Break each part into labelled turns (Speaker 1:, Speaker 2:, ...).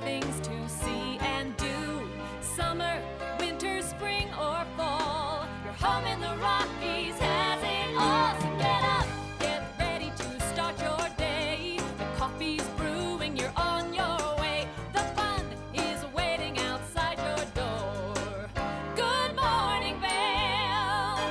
Speaker 1: things to see and do. Summer, winter, spring, or fall. Your home in the Rockies has it all. So get up, get ready to start your day. The coffee's brewing, you're on your way. The fun is waiting outside your door. Good morning, Vail.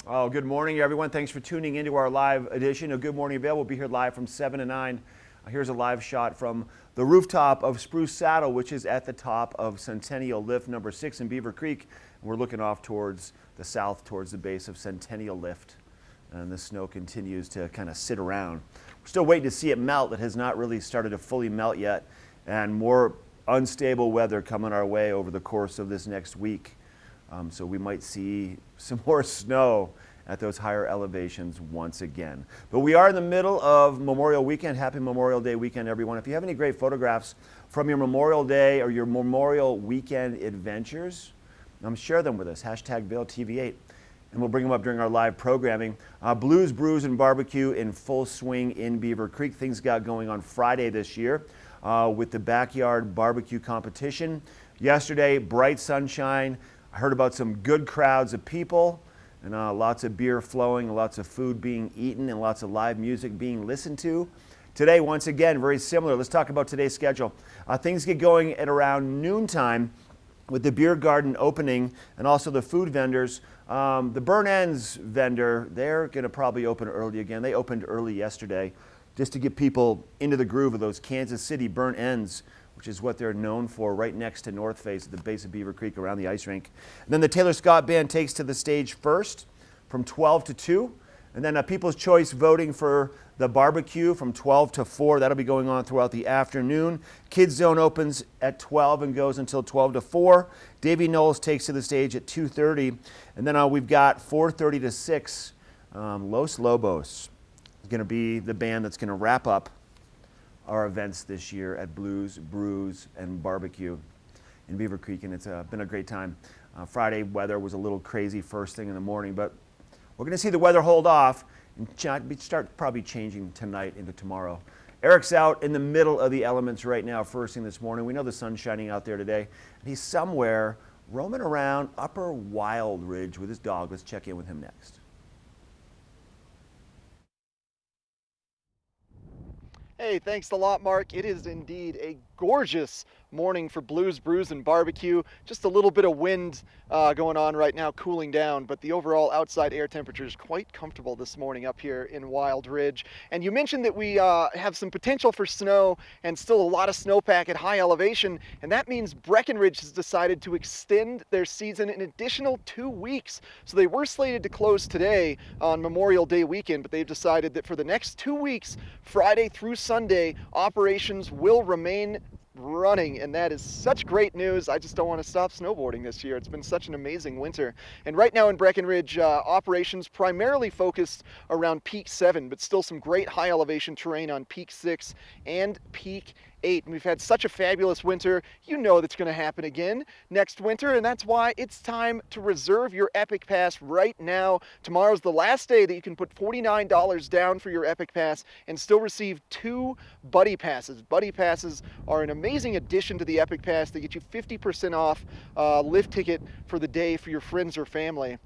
Speaker 2: Oh, good morning, everyone. Thanks for tuning into our live edition of Good Morning Vail. We'll be here live from 7 to 9. Here's a live shot from the rooftop of Spruce Saddle, which is at the top of Centennial Lift number 6 in Beaver Creek. And we're looking off towards the south, towards the base of Centennial Lift. And the snow continues to kind of sit around. We're still waiting to see it melt. It has not really started to fully melt yet. And more unstable weather coming our way over the course of this next week. So we might see some more snow at those higher elevations once again. But we are in the middle of Memorial Weekend. Happy Memorial Day weekend, everyone. If you have any great photographs from your Memorial Day or your Memorial Weekend adventures, share them with us. Hashtag VailTV8. And we'll bring them up during our live programming. Blues, Brews, and Barbecue in full swing in Beaver Creek. Things got going on Friday this year with the backyard barbecue competition. Yesterday, bright sunshine. I heard about some good crowds of people and lots of beer flowing, lots of food being eaten, and lots of live music being listened to. Today, once again, very similar. Let's talk about today's schedule. Things get going at around noontime with the beer garden opening and also the food vendors. The Burn Ends vendor, they're going to probably open early again. They opened early yesterday just to get people into the groove of those Kansas City Burn Ends, which is what they're known for, right next to North Face at the base of Beaver Creek around the ice rink. And then the Taylor Scott Band takes to the stage first from 12 to 2. And then a People's Choice voting for the barbecue from 12 to 4. That'll be going on throughout the afternoon. Kids Zone opens at 12 and goes until 12 to 4. Davey Knowles takes to the stage at 2:30. And then we've got 4:30 to 6. Los Lobos is going to be the band that's going to wrap up our events this year at Blues, Brews, and Barbecue in Beaver Creek, and it's been a great time. Friday weather was a little crazy first thing in the morning, but we're going to see the weather hold off and start probably changing tonight into tomorrow. Eric's out in the middle of the elements right now first thing this morning. We know the sun's shining out there today, and he's somewhere roaming around Upper Wild Ridge with his dog. Let's check in with him next.
Speaker 3: Hey, thanks a lot, Mark. It is indeed a gorgeous morning for Blues, Brews, and Barbecue. Just a little bit of wind going on right now, cooling down, but the overall outside air temperature is quite comfortable this morning up here in Wild Ridge. And you mentioned that we have some potential for snow and still a lot of snowpack at high elevation, and that means Breckenridge has decided to extend their season an additional 2 weeks. So they were slated to close today on Memorial Day weekend, but they've decided that for the next 2 weeks, Friday through Sunday, operations will remain running, and that is such great news. I just don't want to stop snowboarding this year. It's been such an amazing winter. And right now in Breckenridge, operations primarily focused around Peak 7, but still some great high elevation terrain on Peak 6 and Peak 8. And we've had such a fabulous winter. You know that's going to happen again next winter, and that's why it's time to reserve your Epic Pass right now. Tomorrow's the last day that you can put $49 down for your Epic Pass and still receive 2 Buddy Passes. Buddy Passes are an amazing addition to the Epic Pass. They get you 50% off lift ticket for the day for your friends or family.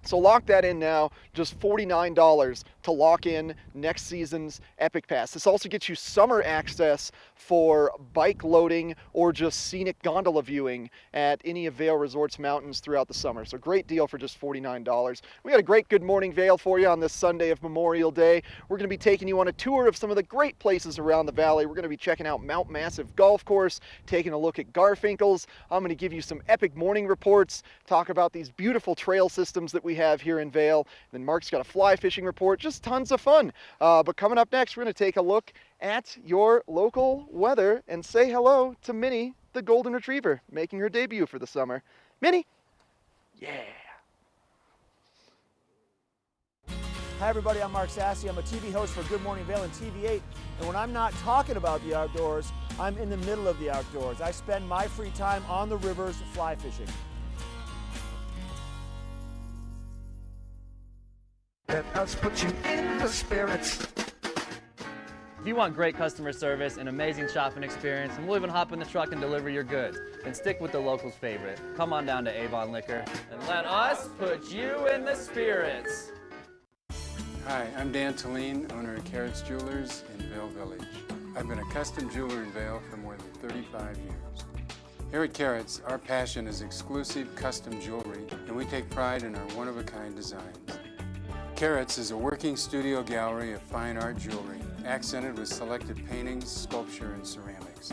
Speaker 3: So lock that in now, just $49 to lock in next season's Epic Pass. This also gets you summer access for bike loading or just scenic gondola viewing at any of Vail Resort's mountains throughout the summer. So great deal for just $49. We got a great Good Morning Vail for you on this Sunday of Memorial Day. We're going to be taking you on a tour of some of the great places around the valley. We're going to be checking out Mount Massive Golf Course, taking a look at Garfinkel's. I'm going to give you some epic morning reports, talk about these beautiful trail systems that we have here in Vail. Then Mark's got a fly fishing report, just tons of fun. But coming up next, we're going to take a look at your local weather and say hello to Minnie, the Golden Retriever, making her debut for the summer. Minnie? Yeah.
Speaker 2: Hi everybody, I'm Mark Sassy. I'm a TV host for Good Morning Vail and TV8. And when I'm not talking about the outdoors, I'm in the middle of the outdoors. I spend my free time on the rivers fly fishing.
Speaker 4: Let us put you in the spirits. If you want great customer service and amazing shopping experience, and we'll even hop in the truck and deliver your goods, then stick with the locals' favorite. Come on down to Avon Liquor and let us put you in the spirits.
Speaker 5: Hi, I'm Dan Talene, owner of Carrots Jewelers in Vail Village. I've been a custom jeweler in Vail for more than 35 years. Here at Carrots, our passion is exclusive custom jewelry, and we take pride in our one-of-a-kind designs. Carrots is a working studio gallery of fine art jewelry, accented with selected paintings, sculpture, and ceramics.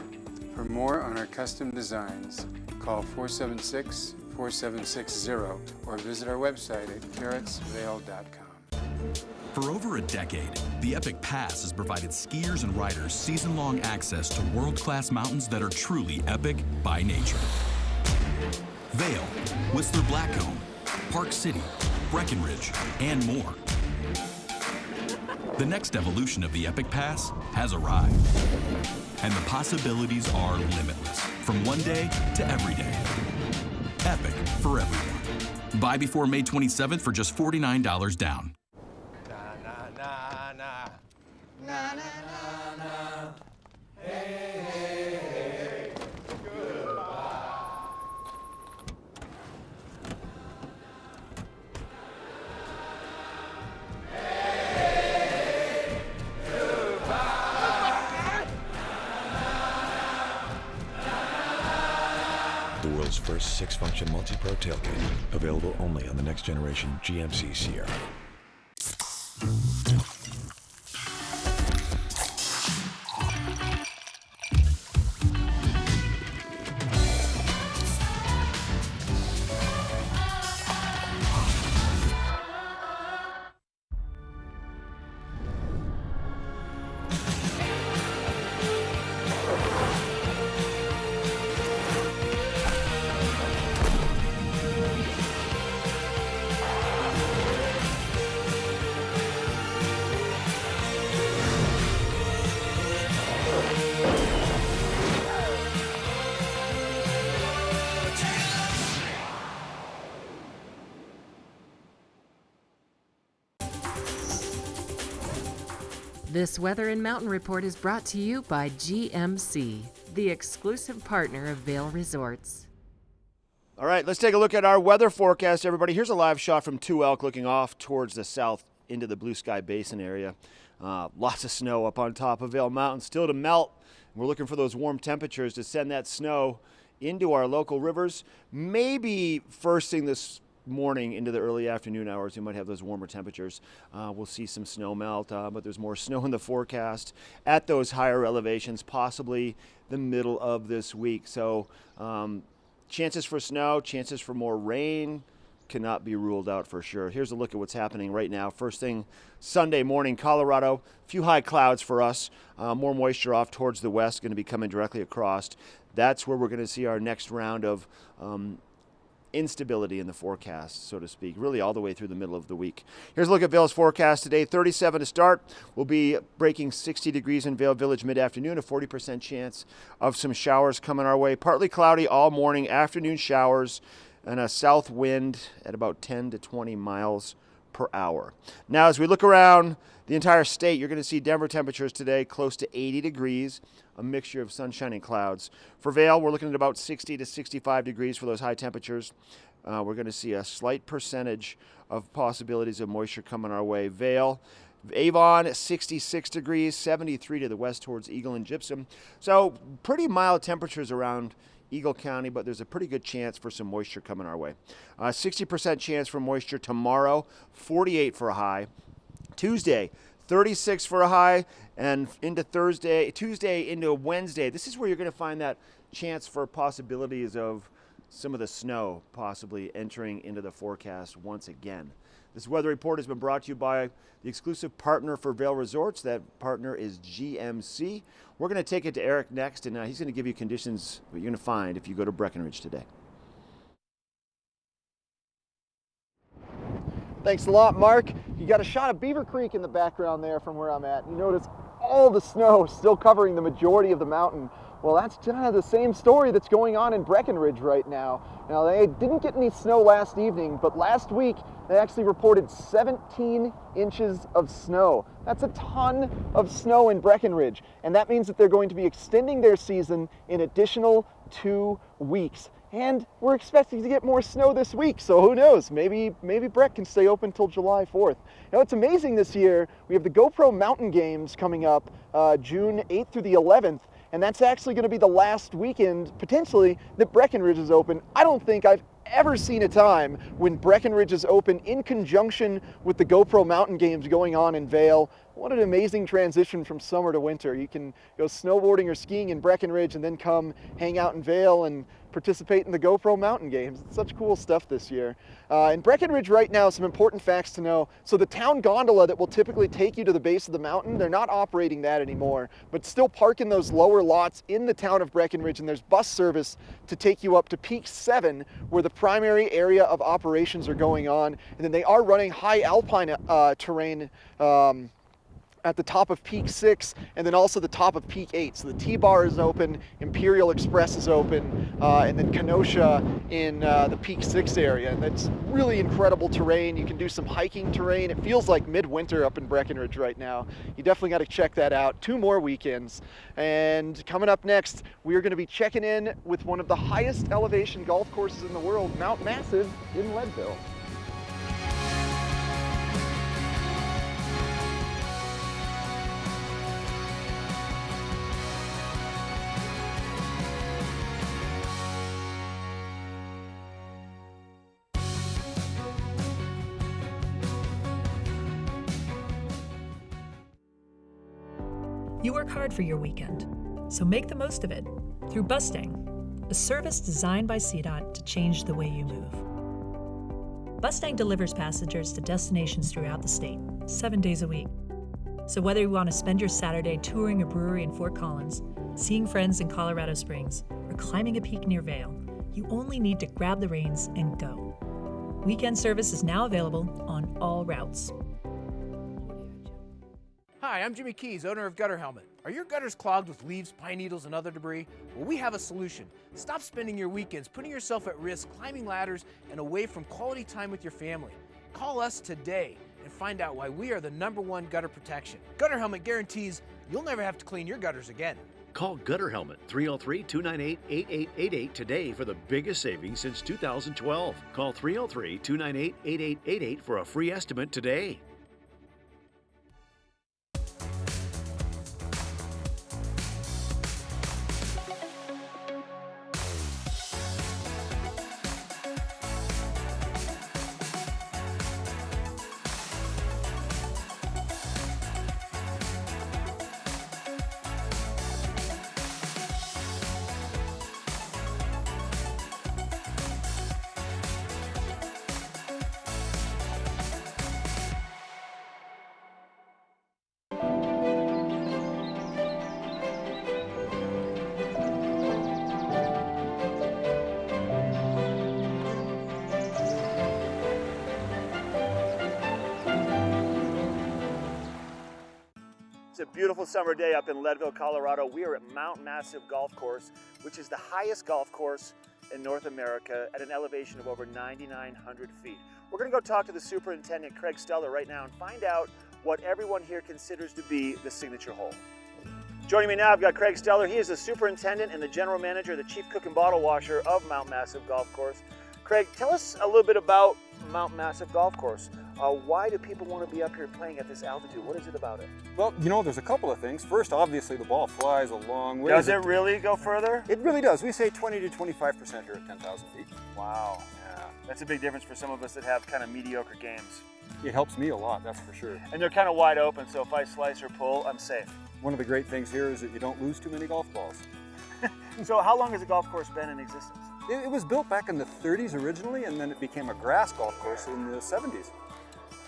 Speaker 5: For more on our custom designs, call 476-4760 or visit our website at carrotsvail.com.
Speaker 6: For over a decade, the Epic Pass has provided skiers and riders season-long access to world-class mountains that are truly epic by nature. Vail, Whistler Blackcomb, Park City, Breckenridge, and more. The next evolution of the Epic Pass has arrived, and the possibilities are limitless, from one day to every day. Epic for everyone. Buy before May 27th for just $49 down.
Speaker 7: The world's first 6-function multi-pro tailgate, available only on the next generation GMC Sierra.
Speaker 8: This Weather and Mountain Report is brought to you by GMC, the exclusive partner of Vail Resorts.
Speaker 2: All right, let's take a look at our weather forecast, everybody. Here's a live shot from Two Elk looking off towards the south into the Blue Sky Basin area. Lots of snow up on top of Vail Mountain, still to melt. We're looking for those warm temperatures to send that snow into our local rivers. Maybe first thing this morning into the early afternoon hours, we might have those warmer temperatures. We'll see some snow melt, but there's more snow in the forecast at those higher elevations, possibly the middle of this week. So chances for snow, chances for more rain cannot be ruled out for sure. Here's a look at what's happening right now. First thing, Sunday morning, Colorado, a few high clouds for us. More moisture off towards the west, going to be coming directly across. That's where we're going to see our next round of instability in the forecast, so to speak, really all the way through the middle of the week. Here's a look at Vail's forecast today. 37 to start. We'll be breaking 60 degrees in Vail Village mid-afternoon, a 40% chance of some showers coming our way. Partly cloudy all morning, afternoon showers, and a south wind at about 10 to 20 miles per hour. Now, as we look around the entire state, you're going to see Denver temperatures today close to 80 degrees, a mixture of sunshine and clouds. For Vail, we're looking at about 60 to 65 degrees for those high temperatures. We're going to see a slight percentage of possibilities of moisture coming our way. Vail, Avon, 66 degrees, 73 to the west towards Eagle and Gypsum. So pretty mild temperatures around Eagle County, but there's a pretty good chance for some moisture coming our way. 60% chance for moisture tomorrow, 48 for a high. Tuesday, 36 for a high, and into Tuesday into Wednesday. This is where you're going to find that chance for possibilities of some of the snow possibly entering into the forecast once again. This weather report has been brought to you by the exclusive partner for Vail Resorts. That partner is GMC. We're going to take it to Eric next, and he's going to give you conditions what you're going to find if you go to Breckenridge today.
Speaker 3: Thanks a lot, Mark. You got a shot of Beaver Creek in the background there from where I'm at. You notice all the snow still covering the majority of the mountain. Well, that's kind of the same story that's going on in Breckenridge right now. Now, they didn't get any snow last evening, but last week they actually reported 17 inches of snow. That's a ton of snow in Breckenridge, and that means that they're going to be extending their season an additional 2 weeks. And we're expecting to get more snow this week, so who knows? Maybe Breck can stay open till July 4th. Now, it's amazing this year. We have the GoPro Mountain Games coming up June 8th through the 11th, and that's actually going to be the last weekend, potentially, that Breckenridge is open. I don't think I've ever seen a time when Breckenridge is open in conjunction with the GoPro Mountain Games going on in Vail. What an amazing transition from summer to winter. You can go snowboarding or skiing in Breckenridge and then come hang out in Vail and participate in the GoPro Mountain Games. It's such cool stuff this year. In Breckenridge right now, some important facts to know. So the town gondola that will typically take you to the base of the mountain, they're not operating that anymore, but still park in those lower lots in the town of Breckenridge, and there's bus service to take you up to Peak 7, where the primary area of operations are going on. And then they are running high alpine terrain at the top of Peak 6 and then also the top of Peak 8. So the T-Bar is open, Imperial Express is open, and then Kenosha in the Peak 6 area. And that's really incredible terrain. You can do some hiking terrain. It feels like midwinter up in Breckenridge right now. You definitely got to check that out. 2 more weekends. And coming up next, we are going to be checking in with one of the highest elevation golf courses in the world, Mount Massive in Leadville.
Speaker 9: You work hard for your weekend, so make the most of it through Bustang, a service designed by CDOT to change the way you move. Bustang delivers passengers to destinations throughout the state, 7 days a week. So whether you want to spend your Saturday touring a brewery in Fort Collins, seeing friends in Colorado Springs, or climbing a peak near Vail, you only need to grab the reins and go. Weekend service is now available on all routes.
Speaker 10: Hi, I'm Jimmy Keys, owner of Gutter Helmet. Are your gutters clogged with leaves, pine needles, and other debris? Well, we have a solution. Stop spending your weekends putting yourself at risk, climbing ladders, and away from quality time with your family. Call us today and find out why we are the #1 gutter protection. Gutter Helmet guarantees you'll never have to clean your gutters again.
Speaker 11: Call Gutter Helmet 303-298-8888 today for the biggest savings since 2012. Call 303-298-8888 for a free estimate today.
Speaker 2: It's a beautiful summer day up in Leadville, Colorado. We are at Mount Massive Golf Course, which is the highest golf course in North America at an elevation of over 9,900 feet. We're going to go talk to the superintendent, Craig Steller, right now and find out what everyone here considers to be the signature hole. Joining me now, I've got Craig Steller. He is the superintendent and the general manager, the chief cook and bottle washer of Mount Massive Golf Course. Craig, tell us a little bit about Mount Massive Golf Course. Why do people want to be up here playing at this altitude? What is it about it?
Speaker 12: Well, you know, there's a couple of things. First, obviously, the ball flies a long way.
Speaker 2: Does it really go further?
Speaker 12: It really does. We say 20 to 25% here at 10,000 feet.
Speaker 2: Wow.
Speaker 12: Yeah.
Speaker 2: That's a big difference for some of us that have kind of mediocre games.
Speaker 12: It helps me a lot, that's for sure.
Speaker 2: And they're kind of wide open, so if I slice or pull, I'm safe.
Speaker 12: One of the great things here is that you don't lose too many golf balls.
Speaker 2: So how long has the golf course been in existence?
Speaker 12: It was built back in the 30s originally, and then it became a grass golf course in the 70s.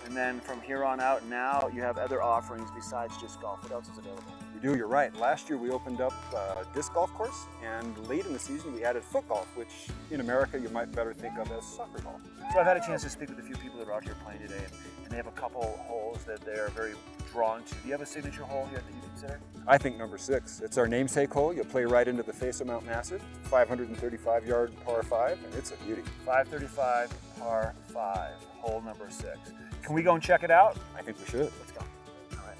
Speaker 2: And then from here on out, now you have other offerings besides just golf. What else is available?
Speaker 12: We do, you're right. Last year we opened up a disc golf course, and late in the season we added foot golf, which in America you might better think of as soccer golf.
Speaker 2: So I've had a chance to speak with a few people that are out here playing today, and they have a couple holes that they're very drawn to? Do you have a signature hole here that you consider?
Speaker 12: I think number 6. It's our namesake hole. You'll play right into the face of Mount Massive. 535-yard par 5, and it's a beauty.
Speaker 2: 535 par 5, hole number 6. Can we go and check it out?
Speaker 12: I think we should.
Speaker 2: Let's go. All right.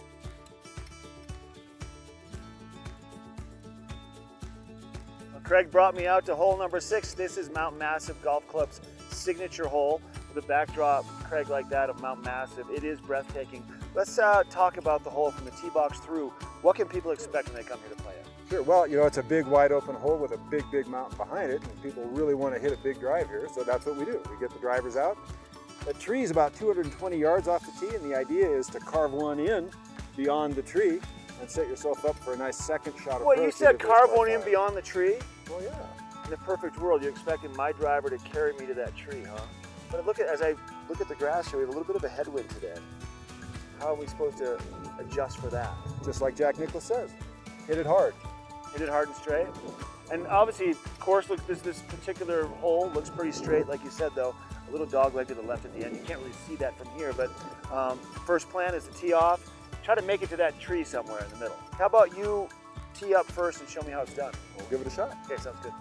Speaker 2: Well, Craig brought me out to hole number 6. This is Mount Massive Golf Club's signature hole. With a backdrop, Craig, like that of Mount Massive, it is breathtaking. Let's talk about the hole from the tee box through. What can people expect when they come here to play it?
Speaker 12: Sure. Well, it's a big, wide open hole with a big, big mountain behind it, and people really want to hit a big drive here, so that's what we do. We get the drivers out. The tree is about 220 yards off the tee, and the idea is to carve one in beyond the tree and set yourself up for a nice second shot of
Speaker 2: Well, you said carve one in beyond the tree?
Speaker 12: Well, yeah.
Speaker 2: In the perfect world, you're expecting my driver to carry me to that tree, huh? But as I look at the grass here, we have a little bit of a headwind today. How are we supposed to adjust for that?
Speaker 12: Just like Jack Nicklaus says, hit it hard.
Speaker 2: Hit it hard and straight. And obviously, course looks this particular hole looks pretty straight, like you said, though. A little dog leg to the left at the end. You can't really see that from here, but first plan is to tee off. Try to make it to that tree somewhere in the middle. How about you tee up first and show me how it's done?
Speaker 12: We'll give it a shot.
Speaker 2: Okay, sounds good.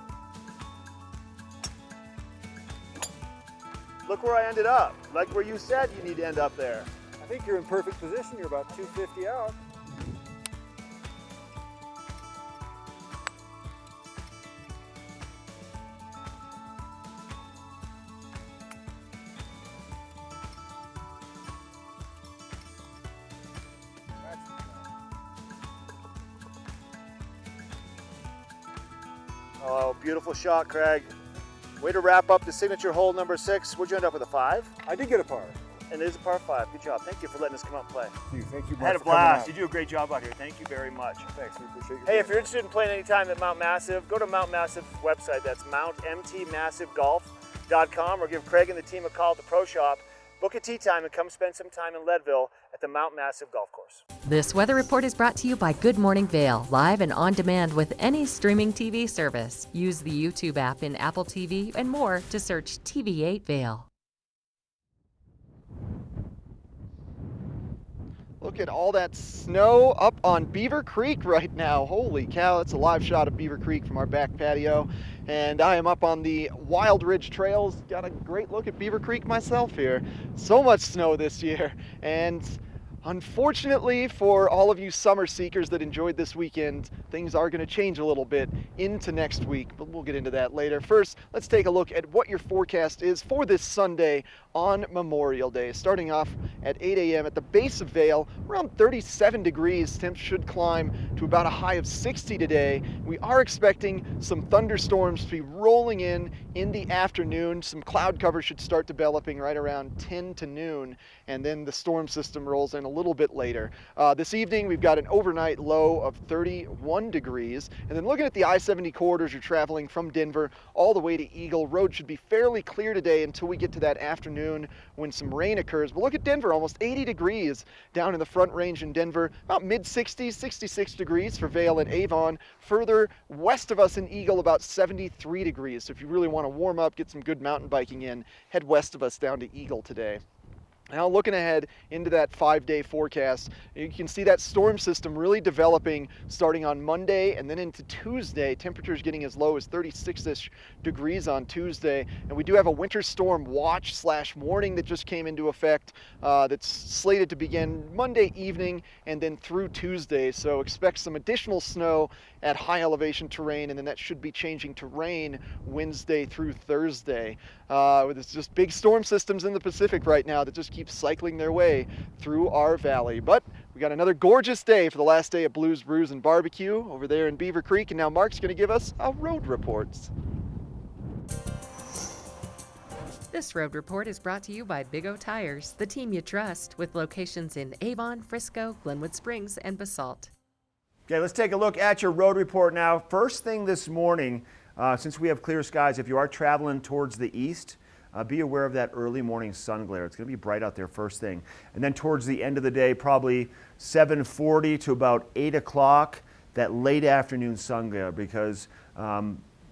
Speaker 2: Look where I ended up. Like where you said you need to end up there.
Speaker 12: I think you're in perfect position. You're about 250 out.
Speaker 2: Oh, beautiful shot, Craig. Way to wrap up the signature hole number 6. Would you end up with a 5?
Speaker 12: I did get a par.
Speaker 2: And it is a par 5. Good job. Thank you for letting us come out and play.
Speaker 12: Thank you.
Speaker 2: I had a blast. You do a great job out here. Thank you very much.
Speaker 12: Thanks. We appreciate you.
Speaker 2: Hey, if you're interested in playing anytime at Mount Massive, go to Mount Massive's website. That's mountmtmassivegolf.com, or give Craig and the team a call at the Pro Shop. Book a tee time and come spend some time in Leadville at the Mount Massive Golf Course.
Speaker 8: This weather report is brought to you by Good Morning Vail, live and on demand with any streaming TV service. Use the YouTube app in Apple TV and more to search TV8 Vail.
Speaker 3: Look at all that snow up on Beaver Creek right now. Holy cow, that's a live shot of Beaver Creek from our back patio. And I am up on the Wild Ridge Trails. Got a great look at Beaver Creek myself here. So much snow this year. And unfortunately for all of you summer seekers that enjoyed this weekend, things are going to change a little bit into next week, but we'll get into that later. First, let's take a look at what your forecast is for this Sunday on Memorial Day. Starting off at 8 a.m. at the base of Vail, around 37 degrees. Temps should climb to about a high of 60 today. We are expecting some thunderstorms to be rolling in the afternoon. Some cloud cover should start developing right around 10 to noon, and then the storm system rolls in a little bit later. This evening, we've got an overnight low of 31 degrees. And then looking at the I-70 corridors, you're traveling from Denver all the way to Eagle. Road should be fairly clear today until we get to that afternoon when some rain occurs. But look at Denver, almost 80 degrees down in the Front Range in Denver. About mid-60s, 66 degrees for Vail and Avon. Further west of us in Eagle, about 73 degrees. So if you really want to warm up, get some good mountain biking in, head west of us down to Eagle today. Now looking ahead into that 5-day forecast, you can see that storm system really developing starting on Monday and then into Tuesday. Temperatures getting as low as 36-ish degrees on Tuesday. And we do have a winter storm watch/warning that just came into effect that's slated to begin Monday evening and then through Tuesday. So expect some additional snow at high elevation terrain, and then that should be changing to rain Wednesday through Thursday. There's just big storm systems in the Pacific right now that just keep cycling their way through our valley. But we got another gorgeous day for the last day of Blues, Brews, and Barbecue over there in Beaver Creek, and now Mark's going to give us our road reports.
Speaker 8: This road report is brought to you by Big O Tires, the team you trust, with locations in Avon, Frisco, Glenwood Springs, and Basalt.
Speaker 2: Okay, let's take a look at your road report now. First thing this morning, since we have clear skies, if you are traveling towards the east, be aware of that early morning sun glare. It's going to be bright out there first thing. And then towards the end of the day, probably 7:40 to about 8 o'clock, that late afternoon sun glare, because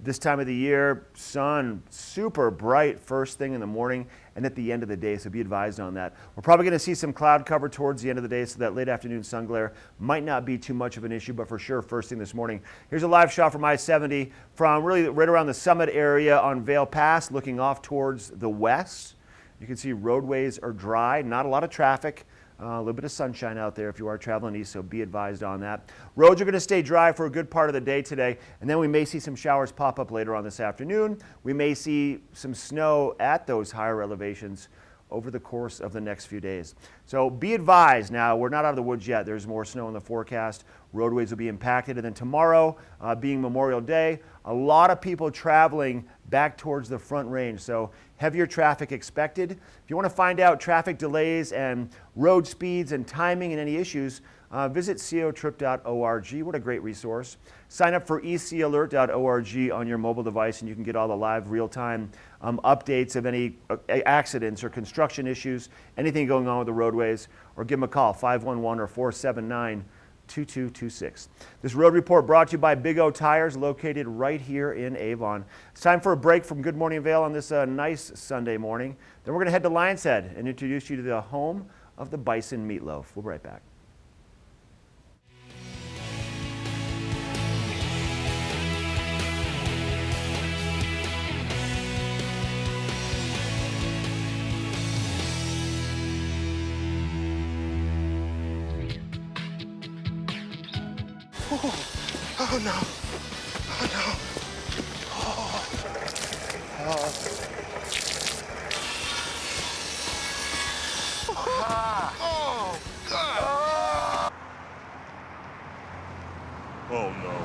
Speaker 2: This time of the year, sun super bright first thing in the morning and at the end of the day, so be advised on that. We're probably going to see some cloud cover towards the end of the day, so that late afternoon sun glare might not be too much of an issue, but for sure first thing this morning. Here's a live shot from I-70 from really right around the Summit area on Vail Pass, looking off towards the west. You can see roadways are dry, not a lot of traffic. A little bit of sunshine out there if you are traveling east, so be advised on that. Roads are going to stay dry for a good part of the day today, and then we may see some showers pop up later on this afternoon. We may see some snow at those higher elevations over the course of the next few days. So be advised now, we're not out of the woods yet. There's more snow in the forecast. Roadways will be impacted. And then tomorrow, being Memorial Day, a lot of people traveling back towards the Front Range. So heavier traffic expected. If you want to find out traffic delays and road speeds and timing and any issues, visit cotrip.org. What a great resource. Sign up for ecalert.org on your mobile device, and you can get all the live real-time updates of any accidents or construction issues, anything going on with the roadways, or give them a call, 511 or 479-2226. This road report brought to you by Big O Tires, located right here in Avon. It's time for a break from Good Morning Vail on this nice Sunday morning. Then we're going to head to Lion's Head and introduce you to the home of the bison meatloaf. We'll be right back.
Speaker 13: Oh no. Oh no. Oh God.
Speaker 14: Oh no.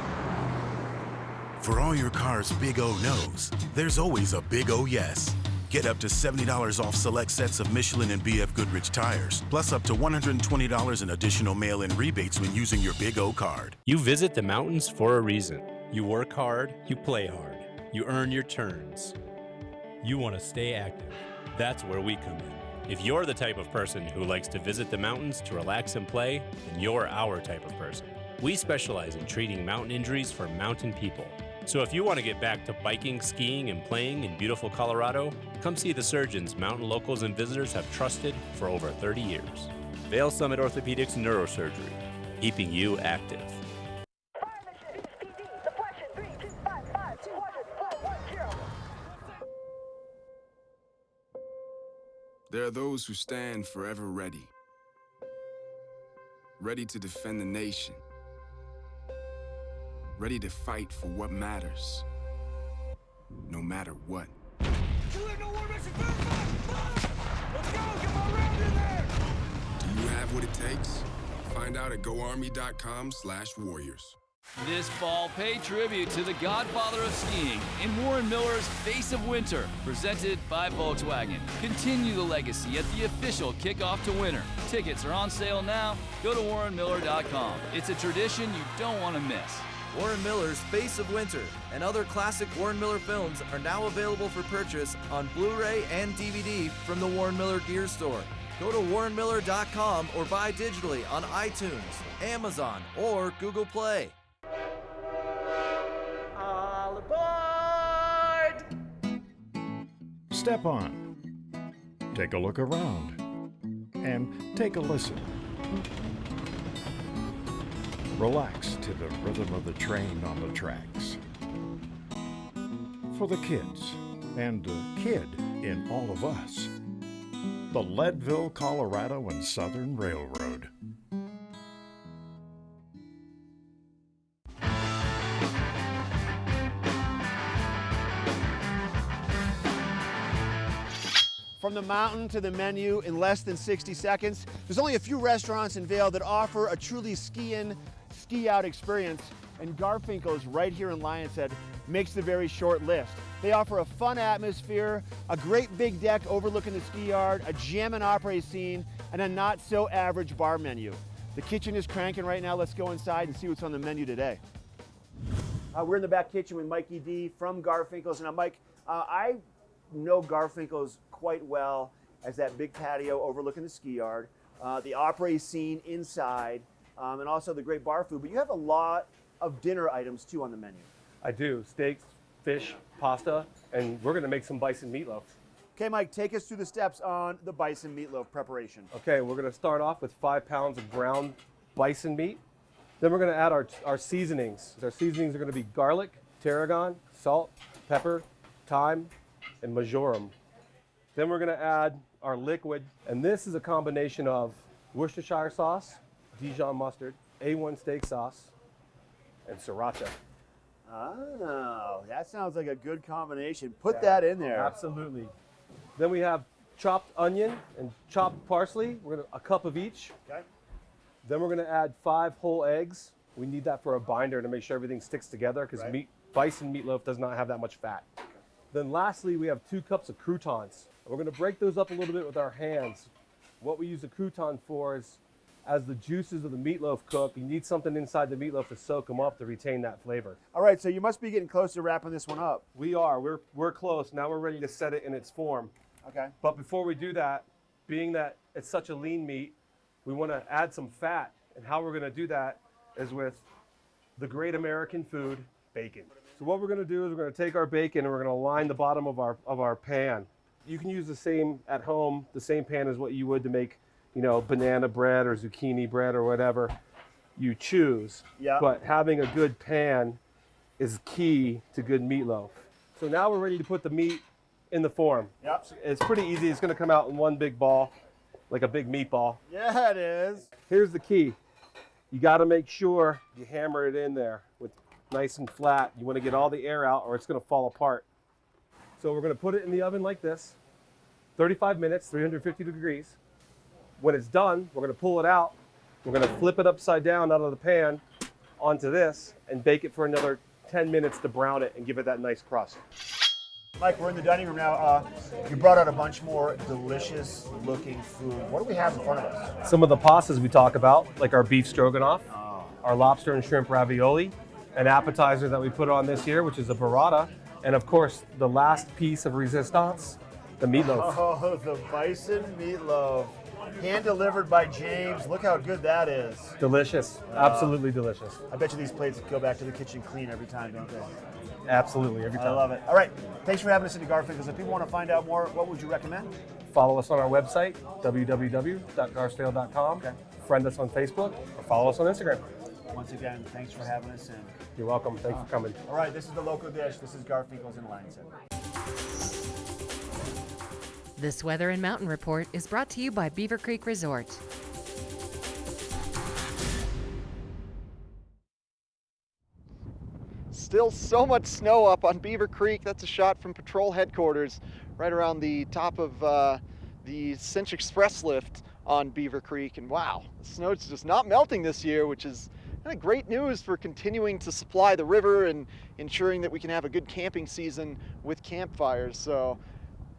Speaker 14: For all your car's Big O no's, there's always a Big O yes. Get up to $70 off select sets of Michelin and BF Goodrich tires, plus up to $120 in additional mail-in rebates when using your Big O card.
Speaker 15: You visit the mountains for a reason. You work hard, you play hard, you earn your turns. You want to stay active. That's where we come in. If you're the type of person who likes to visit the mountains to relax and play, then you're our type of person. We specialize in treating mountain injuries for mountain people. So if you want to get back to biking, skiing, and playing in beautiful Colorado, come see the surgeons mountain locals and visitors have trusted for over 30 years. Vail Summit Orthopedics and Neurosurgery, keeping you active.
Speaker 16: There are those who stand forever ready, ready to defend the nation, ready to fight for what matters, no matter what. Do you have what it takes? Find out at GoArmy.com/warriors.
Speaker 17: This fall, pay tribute to the godfather of skiing in Warren Miller's Face of Winter, presented by Volkswagen. Continue the legacy at the official kickoff to winter. Tickets are on sale now. Go to warrenmiller.com. It's a tradition you don't want to miss.
Speaker 18: Warren Miller's Face of Winter and other classic Warren Miller films are now available for purchase on Blu-ray and DVD from the Warren Miller Gear Store. Go to warrenmiller.com or buy digitally on iTunes, Amazon, or Google Play.
Speaker 19: All aboard!
Speaker 20: Step on. Take a look around. And take a listen. Relax to the rhythm of the train on the tracks. For the kids, and the kid in all of us, the Leadville, Colorado and Southern Railroad.
Speaker 2: From the mountain to the menu in less than 60 seconds. There's only a few restaurants in Vail that offer a truly ski-in, ski-out experience, and Garfinkel's right here in Lion's Head makes the very short list. They offer a fun atmosphere, a great big deck overlooking the ski yard, a jam and opera scene, and a not-so-average bar menu. The kitchen is cranking right now. Let's go inside and see what's on the menu today. We're in the back kitchen with Mikey D from Garfinkel's. And Mike, I know Garfinkel's quite well as that big patio overlooking the ski yard, the opera scene inside, and also the great bar food. But you have a lot of dinner items too on the menu.
Speaker 21: I do. Steaks, fish, pasta, and we're gonna make some bison meatloaf.
Speaker 2: Okay, Mike, take us through the steps on the bison meatloaf preparation.
Speaker 21: Okay, we're gonna start off with 5 pounds of ground bison meat. Then we're gonna add our seasonings. Our seasonings are gonna be garlic, tarragon, salt, pepper, thyme, and marjoram. Then we're gonna add our liquid, and this is a combination of Worcestershire sauce, Dijon mustard, A1 steak sauce, and sriracha.
Speaker 2: Oh, that sounds like a good combination. Put that in there.
Speaker 21: Absolutely. Then we have chopped onion and chopped parsley. We're gonna a cup of each.
Speaker 2: Okay.
Speaker 21: Then we're gonna add 5 whole eggs. We need that for a binder to make sure everything sticks together because bison meatloaf does not have that much fat. Then lastly, we have 2 cups of croutons. We're gonna break those up a little bit with our hands. What we use the crouton for is, as the juices of the meatloaf cook, you need something inside the meatloaf to soak them up to retain that flavor.
Speaker 2: All right, so you must be getting close to wrapping this one up.
Speaker 21: We are. We're close. Now we're ready to set it in its form.
Speaker 2: Okay.
Speaker 21: But before we do that, being that it's such a lean meat, we want to add some fat. And how we're going to do that is with the great American food, bacon. So what we're going to do is we're going to take our bacon and we're going to line the bottom of our pan. You can use the same at home, the same pan as what you would to make, you know, banana bread or zucchini bread or whatever you choose.
Speaker 2: Yeah.
Speaker 21: But having a good pan is key to good meatloaf. So now we're ready to put the meat in the form.
Speaker 2: Yep.
Speaker 21: It's pretty easy. It's going to come out in one big ball, like a big meatball.
Speaker 2: Yeah, it is.
Speaker 21: Here's the key. You got to make sure you hammer it in there with nice and flat. You want to get all the air out or it's going to fall apart. So we're going to put it in the oven like this, 35 minutes, 350 degrees. When it's done, we're going to pull it out. We're going to flip it upside down out of the pan onto this and bake it for another 10 minutes to brown it and give it that nice crust.
Speaker 2: Mike, we're in the dining room now. You brought out a bunch more delicious looking food. What do we have in front of us?
Speaker 21: Some of the pastas we talk about, like our beef stroganoff, our lobster and shrimp ravioli, an appetizer that we put on this year, which is a burrata, and of course, the last piece of resistance, the meatloaf.
Speaker 2: Oh, the bison meatloaf. Hand delivered by James. Look how good that is.
Speaker 21: Delicious. Absolutely delicious.
Speaker 2: I bet you these plates go back to the kitchen clean every time, don't they?
Speaker 21: Absolutely, every time.
Speaker 2: I love it. All right, thanks for having us into Garfinkel's. If people want to find out more, what would you recommend?
Speaker 21: Follow us on our website, www.garsdale.com.
Speaker 2: Okay.
Speaker 21: Friend us on Facebook, or follow us on Instagram.
Speaker 2: Once again, thanks for having us in.
Speaker 21: You're welcome. Thanks for coming.
Speaker 2: All right, this is the Local Dish. This is Garfinkel's in Lansing.
Speaker 8: This Weather and Mountain Report is brought to you by Beaver Creek Resort.
Speaker 3: Still so much snow up on Beaver Creek. That's a shot from patrol headquarters right around the top of the Cinch Express lift on Beaver Creek. And wow, the snow's just not melting this year, which is kind of great news for continuing to supply the river and ensuring that we can have a good camping season with campfires. So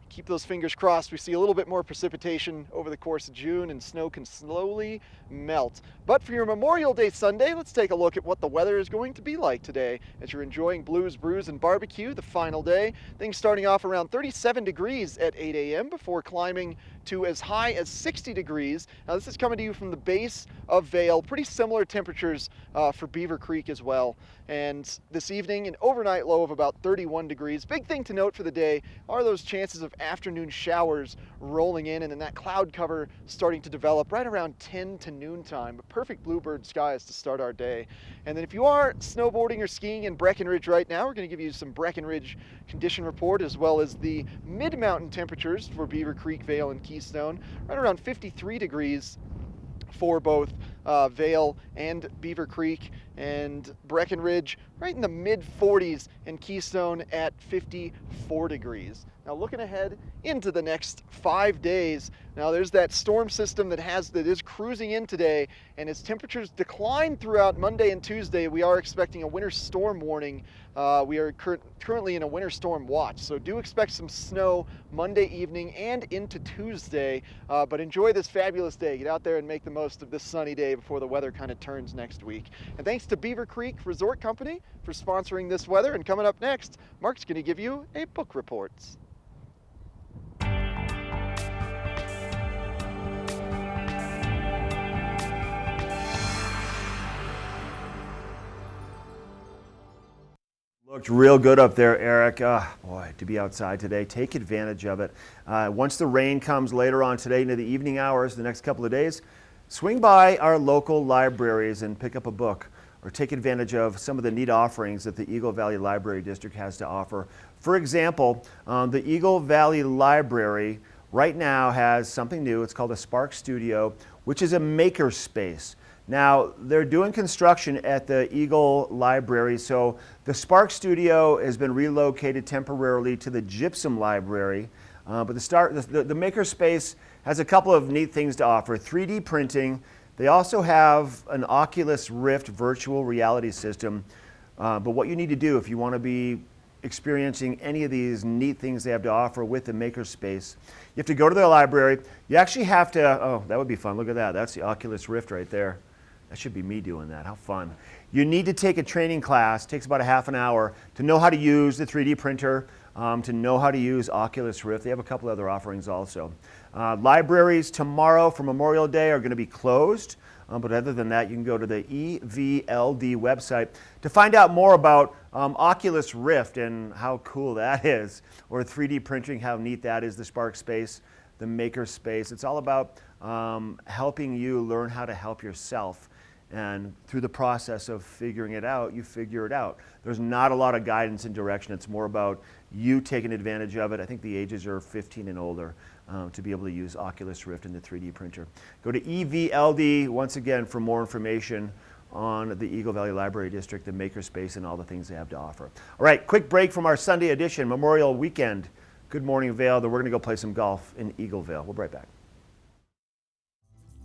Speaker 3: keep those fingers crossed. We see a little bit more precipitation over the course of June and snow can slowly melt. But for your Memorial Day Sunday, let's take a look at what the weather is going to be like today as you're enjoying Blues, Brews, and Barbecue, the final day. Things starting off around 37 degrees at 8 a.m. before climbing to as high as 60 degrees. Now this is coming to you from the base of Vail. Pretty similar temperatures for Beaver Creek as well. And this evening, an overnight low of about 31 degrees. Big thing to note for the day are those chances of afternoon showers rolling in and then that cloud cover starting to develop right around 10 to noontime. Perfect bluebird skies to start our day. And then if you are snowboarding or skiing in Breckenridge right now, we're going to give you some Breckenridge condition report as well as the mid-mountain temperatures for Beaver Creek, Vail, and Keystone. Right around 53 degrees for both Vail and Beaver Creek, and Breckenridge right in the mid-40s, and Keystone at 54 degrees. Now looking ahead into the next 5 days, now there's that storm system that is cruising in today, and as temperatures decline throughout Monday and Tuesday, we are expecting a winter storm warning. We are currently in a winter storm watch, so do expect some snow Monday evening and into Tuesday, but enjoy this fabulous day. Get out there and make the most of this sunny day before the weather kind of turns next week. And thanks to Beaver Creek Resort Company for sponsoring this weather. And coming up next, Mark's going to give you a book report.
Speaker 2: Looked real good up there, Eric. Boy, to be outside today, take advantage of it. Once the rain comes later on today into the evening hours, the next couple of days, swing by our local libraries and pick up a book or take advantage of some of the neat offerings that the Eagle Valley Library District has to offer. For example, the Eagle Valley Library right now has something new. It's called a Spark Studio, which is a maker space. Now, they're doing construction at the Eagle Library, so the Spark Studio has been relocated temporarily to the Gypsum Library. But the makerspace has a couple of neat things to offer. 3D printing. They also have an Oculus Rift virtual reality system. But what you need to do if you want to be experiencing any of these neat things they have to offer with the makerspace, you have to go to their library. You actually have to, oh, that would be fun. Look at that. That's the Oculus Rift right there. That should be me doing that. How fun. You need to take a training class. It takes about a half an hour to know how to use the 3D printer, to know how to use Oculus Rift. They have a couple other offerings also. Libraries tomorrow for Memorial Day are going to be closed. But other than that, you can go to the EVLD website to find out more about Oculus Rift and how cool that is, or 3D printing, how neat that is, the Spark Space, the Maker Space. It's all about helping you learn how to help yourself. And through the process of figuring it out, you figure it out. There's not a lot of guidance and direction. It's more about you taking advantage of it. I think the ages are 15 and older to be able to use Oculus Rift and the 3D printer. Go to EVLD once again for more information on the Eagle Valley Library District, the Makerspace, and all the things they have to offer. All right, quick break from our Sunday edition, Memorial Weekend. Good morning, Vail. Then we're going to go play some golf in Eagleville. We'll be right back.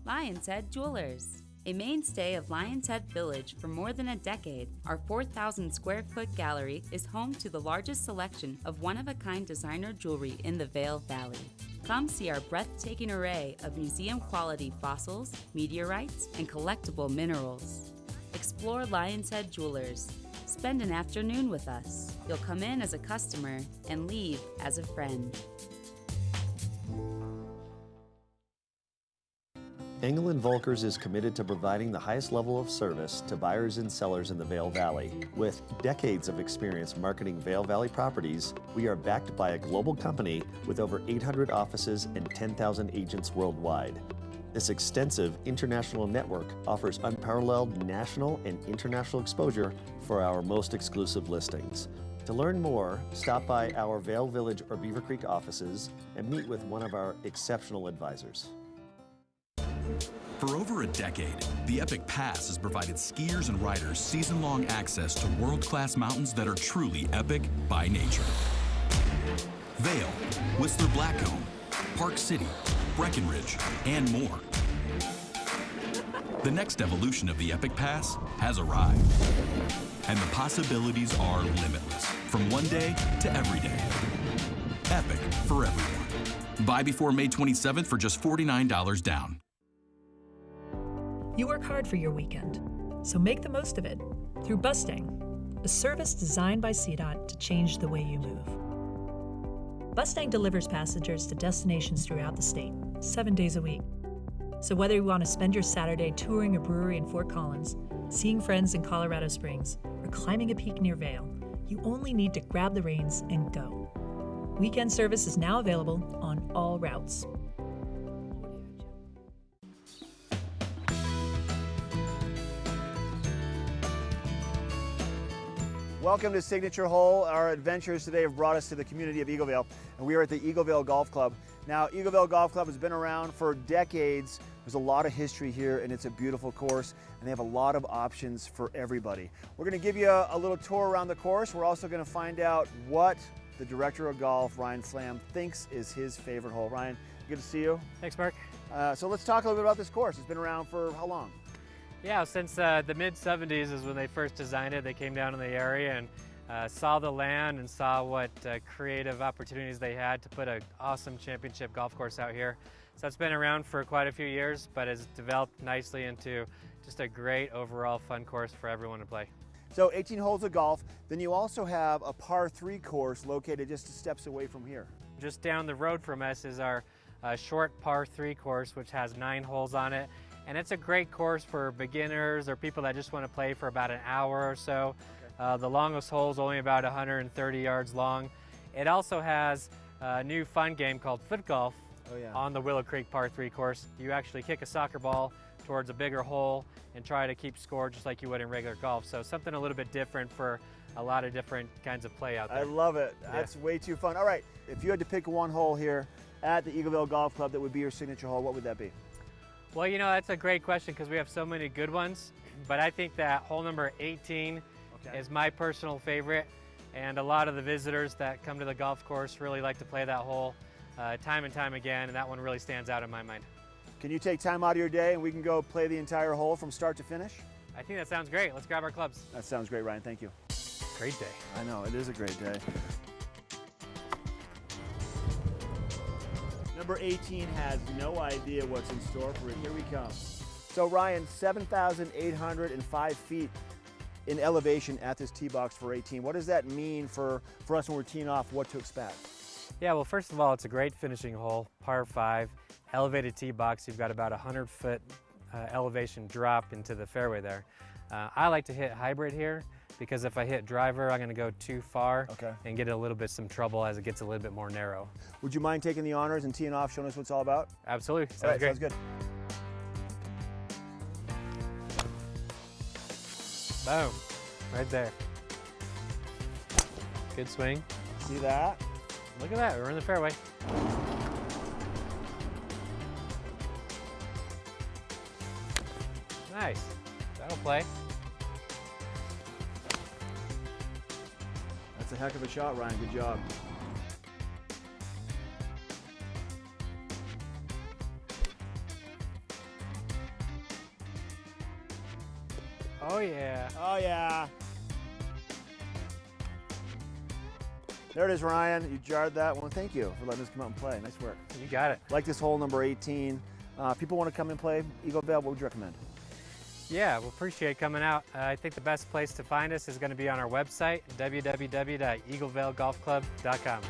Speaker 1: Lion's Head Jewelers. A mainstay of Lion's Head Village for more than a decade, our 4,000 square foot gallery is home to the largest selection of one-of-a-kind designer jewelry in the Vail Valley. Come see our breathtaking array of museum-quality fossils, meteorites, and collectible minerals. Explore Lion's Head Jewelers. Spend an afternoon with us. You'll come in as a customer and leave as a friend.
Speaker 22: Engel & Volkers is committed to providing the highest level of service to buyers and sellers in the Vail Valley. With decades of experience marketing Vail Valley properties, we are backed by a global company with over 800 offices and 10,000 agents worldwide. This extensive international network offers unparalleled national and international exposure for our most exclusive listings. To learn more, stop by our Vail Village or Beaver Creek offices and meet with one of our exceptional advisors.
Speaker 6: For over a decade, the Epic Pass has provided skiers and riders season-long access to world-class mountains that are truly epic by nature. Vail, Whistler Blackcomb, Park City, Breckenridge, and more. The next evolution of the Epic Pass has arrived, and the possibilities are limitless, from one day to every day. Epic for everyone. Buy before May 27th for just $49 down.
Speaker 9: You work hard for your weekend, so make the most of it through Bustang, a service designed by CDOT to change the way you move. Bustang delivers passengers to destinations throughout the state, 7 days a week. So whether you want to spend your Saturday touring a brewery in Fort Collins, seeing friends in Colorado Springs, or climbing a peak near Vail, you only need to grab the reins and go. Weekend service is now available on all routes.
Speaker 2: Welcome to Signature Hole. Our adventures today have brought us to the community of Eagleville, and we are at the Eagleville Golf Club. Now, Eagleville Golf Club has been around for decades. There's a lot of history here, and it's a beautiful course, and they have a lot of options for everybody. We're going to give you a little tour around the course. We're also going to find out what the director of golf, Ryan Flam, thinks is his favorite hole. Ryan, good to see you.
Speaker 23: Thanks, Mark.
Speaker 2: So let's talk a little bit about this course. It's been around for how long?
Speaker 23: Yeah, since the mid-'70s is when they first designed it. They came down in the area and saw the land and saw what creative opportunities they had to put an awesome championship golf course out here. So it's been around for quite a few years, but has developed nicely into just a great overall fun course for everyone to play.
Speaker 2: So 18 holes of golf. Then you also have a par 3 course located just steps away from here.
Speaker 23: Just down the road from us is our short par 3 course, which has 9 holes on it. And it's a great course for beginners or people that just want to play for about an hour or so. The longest hole is only about 130 yards long. It also has a new fun game called foot golf on the Willow Creek Par 3 course. You actually kick a soccer ball towards a bigger hole and try to keep score just like you would in regular golf. So something a little bit different for a lot of different kinds of play out there.
Speaker 2: I love it. That's way too fun. All right, if you had to pick one hole here at the Eagleville Golf Club that would be your signature hole, what would that be?
Speaker 23: Well, you know, that's a great question because we have so many good ones, but I think that hole number 18 is my personal favorite, and a lot of the visitors that come to the golf course really like to play that hole time and time again, and that one really stands out in my mind.
Speaker 2: Can you take time out of your day and we can go play the entire hole from start to finish?
Speaker 23: I think that sounds great. Let's grab our clubs.
Speaker 2: That sounds great, Ryan. Thank you.
Speaker 23: Great day.
Speaker 2: I know, it is a great day. Number 18 has no idea what's in store for it. Here we come. So Ryan, 7,805 feet in elevation at this tee box for 18. What does that mean for us when we're teeing off, what to expect?
Speaker 23: Yeah, well, first of all, it's a great finishing hole, par 5, elevated tee box. You've got about 100-foot elevation drop into the fairway there. I like to hit hybrid here because if I hit driver, I'm going to go too far and get a little bit some trouble as it gets a little bit more narrow.
Speaker 2: Would you mind taking the honors and teeing off, showing us what it's all about?
Speaker 23: Absolutely.
Speaker 2: All right,
Speaker 23: great.
Speaker 2: sounds good.
Speaker 23: Boom. Right there. Good swing.
Speaker 2: See that?
Speaker 23: Look at that. We're in the fairway. Nice. That'll play.
Speaker 2: That's a heck of a shot, Ryan. Good job.
Speaker 23: Oh, yeah.
Speaker 2: Oh, yeah. There it is, Ryan. You jarred that one. Thank you for letting us come out and play. Nice work.
Speaker 23: You got it.
Speaker 2: Like this hole number 18. If people want to come and play Eagleville, what would you recommend?
Speaker 23: Yeah, we'll appreciate coming out. I think the best place to find us is going to be on our website, www.eaglevalegolfclub.com.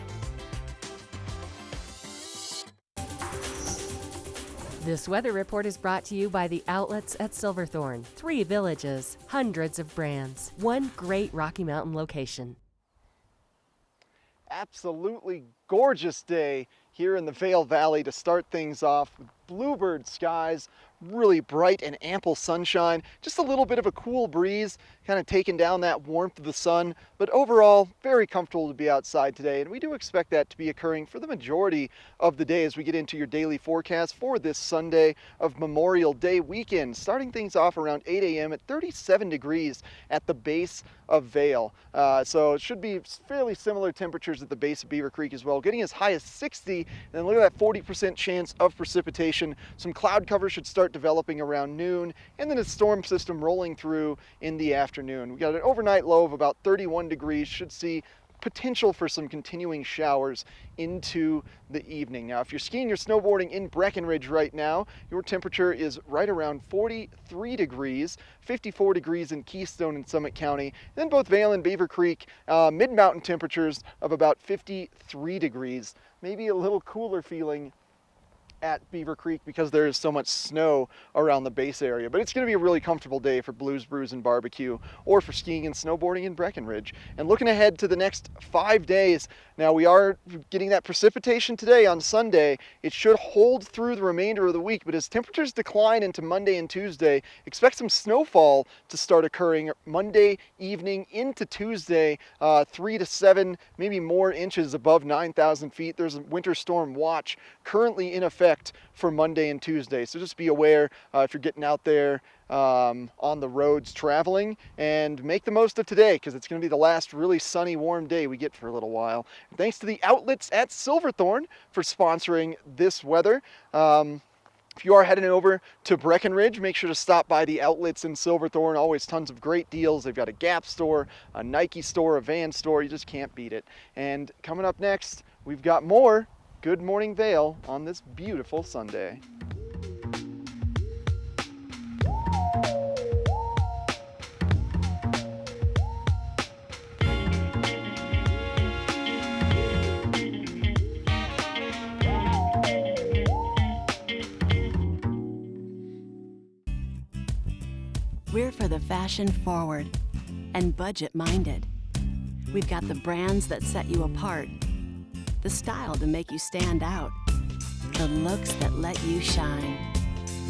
Speaker 8: This weather report is brought to you by the outlets at Silverthorne. 3 villages, hundreds of brands, one great Rocky Mountain location.
Speaker 3: Absolutely gorgeous day here in the Vail Valley to start things off with bluebird skies, really bright and ample sunshine, just a little bit of a cool breeze kind of taking down that warmth of the sun, but overall very comfortable to be outside today, and we do expect that to be occurring for the majority of the day as we get into your daily forecast for this Sunday of Memorial Day weekend, starting things off around 8 a.m. at 37 degrees at the base of Vail. So it should be fairly similar temperatures at the base of Beaver Creek as well, getting as high as 60, and then look at that 40% chance of precipitation. Some cloud cover should start developing around noon, and then a storm system rolling through in the afternoon. We got an overnight low of about 31 degrees, should see potential for some continuing showers into the evening. Now, if you're skiing or snowboarding in Breckenridge right now, your temperature is right around 43 degrees, 54 degrees in Keystone and Summit County. Then both Vail and Beaver Creek, mid-mountain temperatures of about 53 degrees. Maybe a little cooler feeling at Beaver Creek because there is so much snow around the base area. But it's going to be a really comfortable day for Blues, Brews, and Barbecue, or for skiing and snowboarding in Breckenridge. And looking ahead to the next 5 days, now we are getting that precipitation today on Sunday. It should hold through the remainder of the week, but as temperatures decline into Monday and Tuesday, expect some snowfall to start occurring Monday evening into Tuesday, 3 to 7, maybe more inches above 9,000 feet. There's a winter storm watch currently in effect for Monday and Tuesday. So just be aware if you're getting out there on the roads traveling, and make the most of today because it's going to be the last really sunny, warm day we get for a little while. And thanks to the outlets at Silverthorne for sponsoring this weather. If you are heading over to Breckenridge, make sure to stop by the outlets in Silverthorne. Always tons of great deals. They've got a Gap store, a Nike store, a Vans store. You just can't beat it. And coming up next, we've got more Good Morning Vail on this beautiful Sunday.
Speaker 4: We're for the fashion forward. and budget-minded. We've got the brands that set you apart, the style to make you stand out, the looks that let you shine.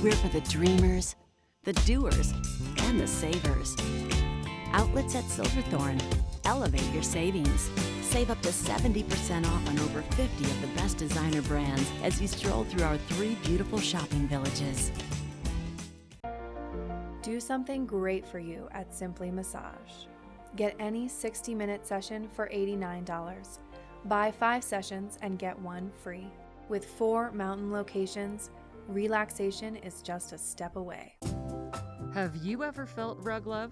Speaker 4: We're for the dreamers, the doers, and the savers. Outlets at Silverthorne. Elevate your savings. Save up to 70% off on over 50 of the best designer brands as you stroll through our 3 beautiful shopping villages.
Speaker 5: Do something great for you at Simply Massage. Get any 60-minute session for $89. Buy 5 sessions and get 1 free. With 4 mountain locations, relaxation is just a step away.
Speaker 8: Have you ever felt rug love?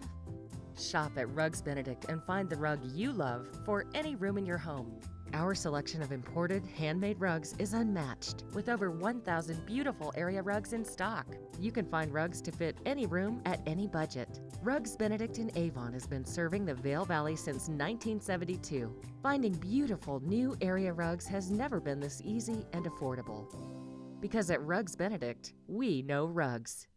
Speaker 8: Shop at Rugs Benedict and find the rug you love for any room in your home. Our selection of imported, handmade rugs is unmatched, with over 1,000 beautiful area rugs in stock. You can find rugs to fit any room at any budget. Rugs Benedict in Avon has been serving the Vail Valley since 1972. Finding beautiful new area rugs has never been this easy and affordable. Because at Rugs Benedict, we know rugs.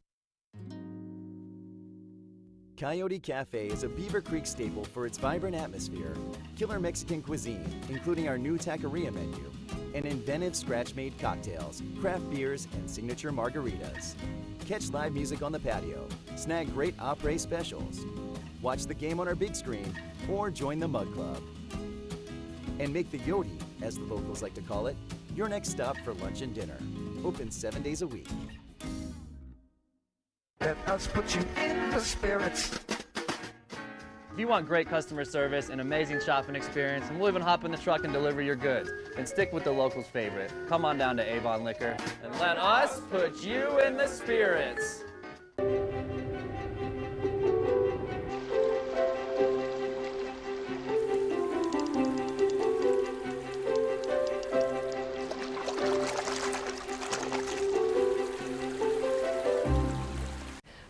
Speaker 7: Coyote Cafe is a Beaver Creek staple for its vibrant atmosphere, killer Mexican cuisine, including our new taqueria menu, and inventive scratch-made cocktails, craft beers, and signature margaritas. Catch live music on the patio, snag great après specials, watch the game on our big screen, or join the Mug Club. And make the Yodi, as the locals like to call it, your next stop for lunch and dinner. Open 7 days a week.
Speaker 13: Let us put you in the spirits.
Speaker 24: If you want great customer service and amazing shopping experience, and we'll even hop in the truck and deliver your goods, then stick with the locals' favorite. Come on down to Avon Liquor and let us put you in the spirits.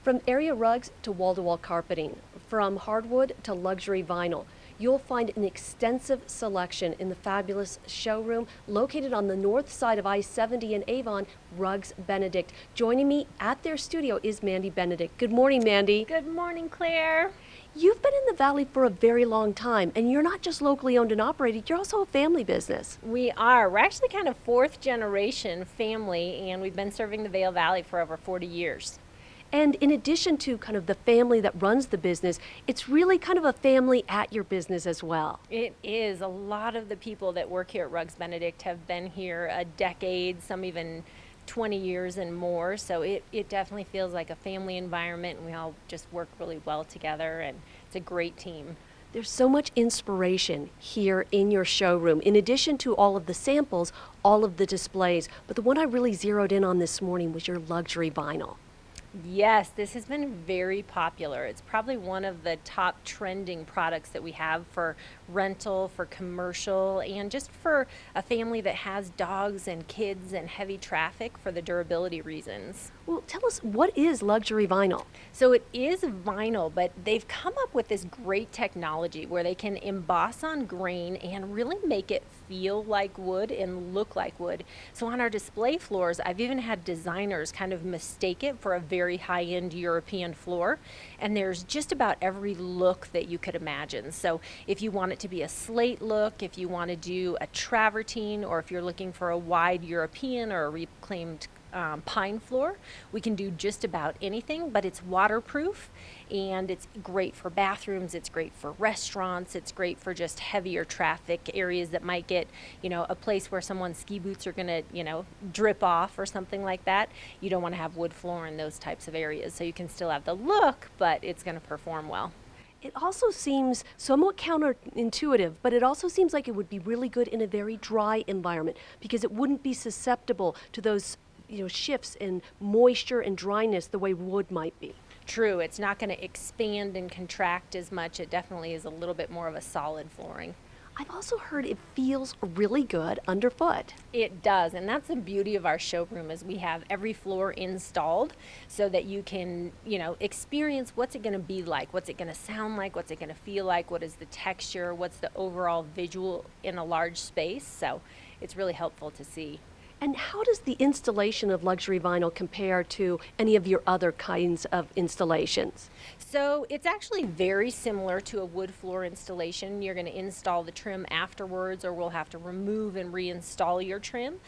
Speaker 25: From area rugs to wall-to-wall carpeting, from hardwood to luxury vinyl, you'll find an extensive selection in the fabulous showroom located on the north side of I-70 in Avon, Rugs Benedict. Joining me at their studio is Mandy Benedict. Good morning, Mandy.
Speaker 26: Good morning, Claire.
Speaker 25: You've been in the Valley for a very long time, and you're not just locally owned and operated, you're also a family business.
Speaker 26: We are. We're actually kind of 4th generation family, and we've been serving the Vail Valley for over 40 years.
Speaker 25: And in addition to kind of the family that runs the business, it's really kind of a family at your business as well.
Speaker 26: It is. A lot of the people that work here at Rugs Benedict have been here a decade, some even 20 years and more. So it definitely feels like a family environment, and we all just work really well together, and it's a great team.
Speaker 25: There's so much inspiration here in your showroom, in addition to all of the samples, all of the displays. But the one I really zeroed in on this morning was your luxury vinyl.
Speaker 26: Yes, this has been very popular. It's probably one of the top trending products that we have for rental, for commercial, and just for a family that has dogs and kids and heavy traffic for the durability reasons.
Speaker 25: Well, tell us, what is luxury vinyl?
Speaker 26: So it is vinyl, but they've come up with this great technology where they can emboss on grain and really make it feel like wood and look like wood. So on our display floors, I've even had designers kind of mistake it for a very high-end European floor, and there's just about every look that you could imagine. So if you want it to be a slate look, if you want to do a travertine, or if you're looking for a wide European or a reclaimed pine floor, we can do just about anything, but it's waterproof, and it's great for bathrooms, it's great for restaurants, it's great for just heavier traffic areas that might get, a place where someone's ski boots are gonna, drip off or something like that. You don't want to have wood floor in those types of areas, so you can still have the look, but it's going to perform well.
Speaker 25: It also seems somewhat counterintuitive, but it also seems like it would be really good in a very dry environment, because it wouldn't be susceptible to those shifts in moisture and dryness the way wood might be.
Speaker 26: True, it's not going to expand and contract as much. It definitely is a little bit more of a solid flooring.
Speaker 25: I've also heard it feels really good underfoot.
Speaker 26: It does, and that's the beauty of our showroom, is we have every floor installed so that you can, experience what's it going to be like, what's it going to sound like, what's it going to feel like, what is the texture, what's the overall visual in a large space. So it's really helpful to see.
Speaker 25: And how does the installation of luxury vinyl compare to any of your other kinds of installations?
Speaker 26: So it's actually very similar to a wood floor installation. You're going to install the trim afterwards, or we'll have to remove and reinstall your trim.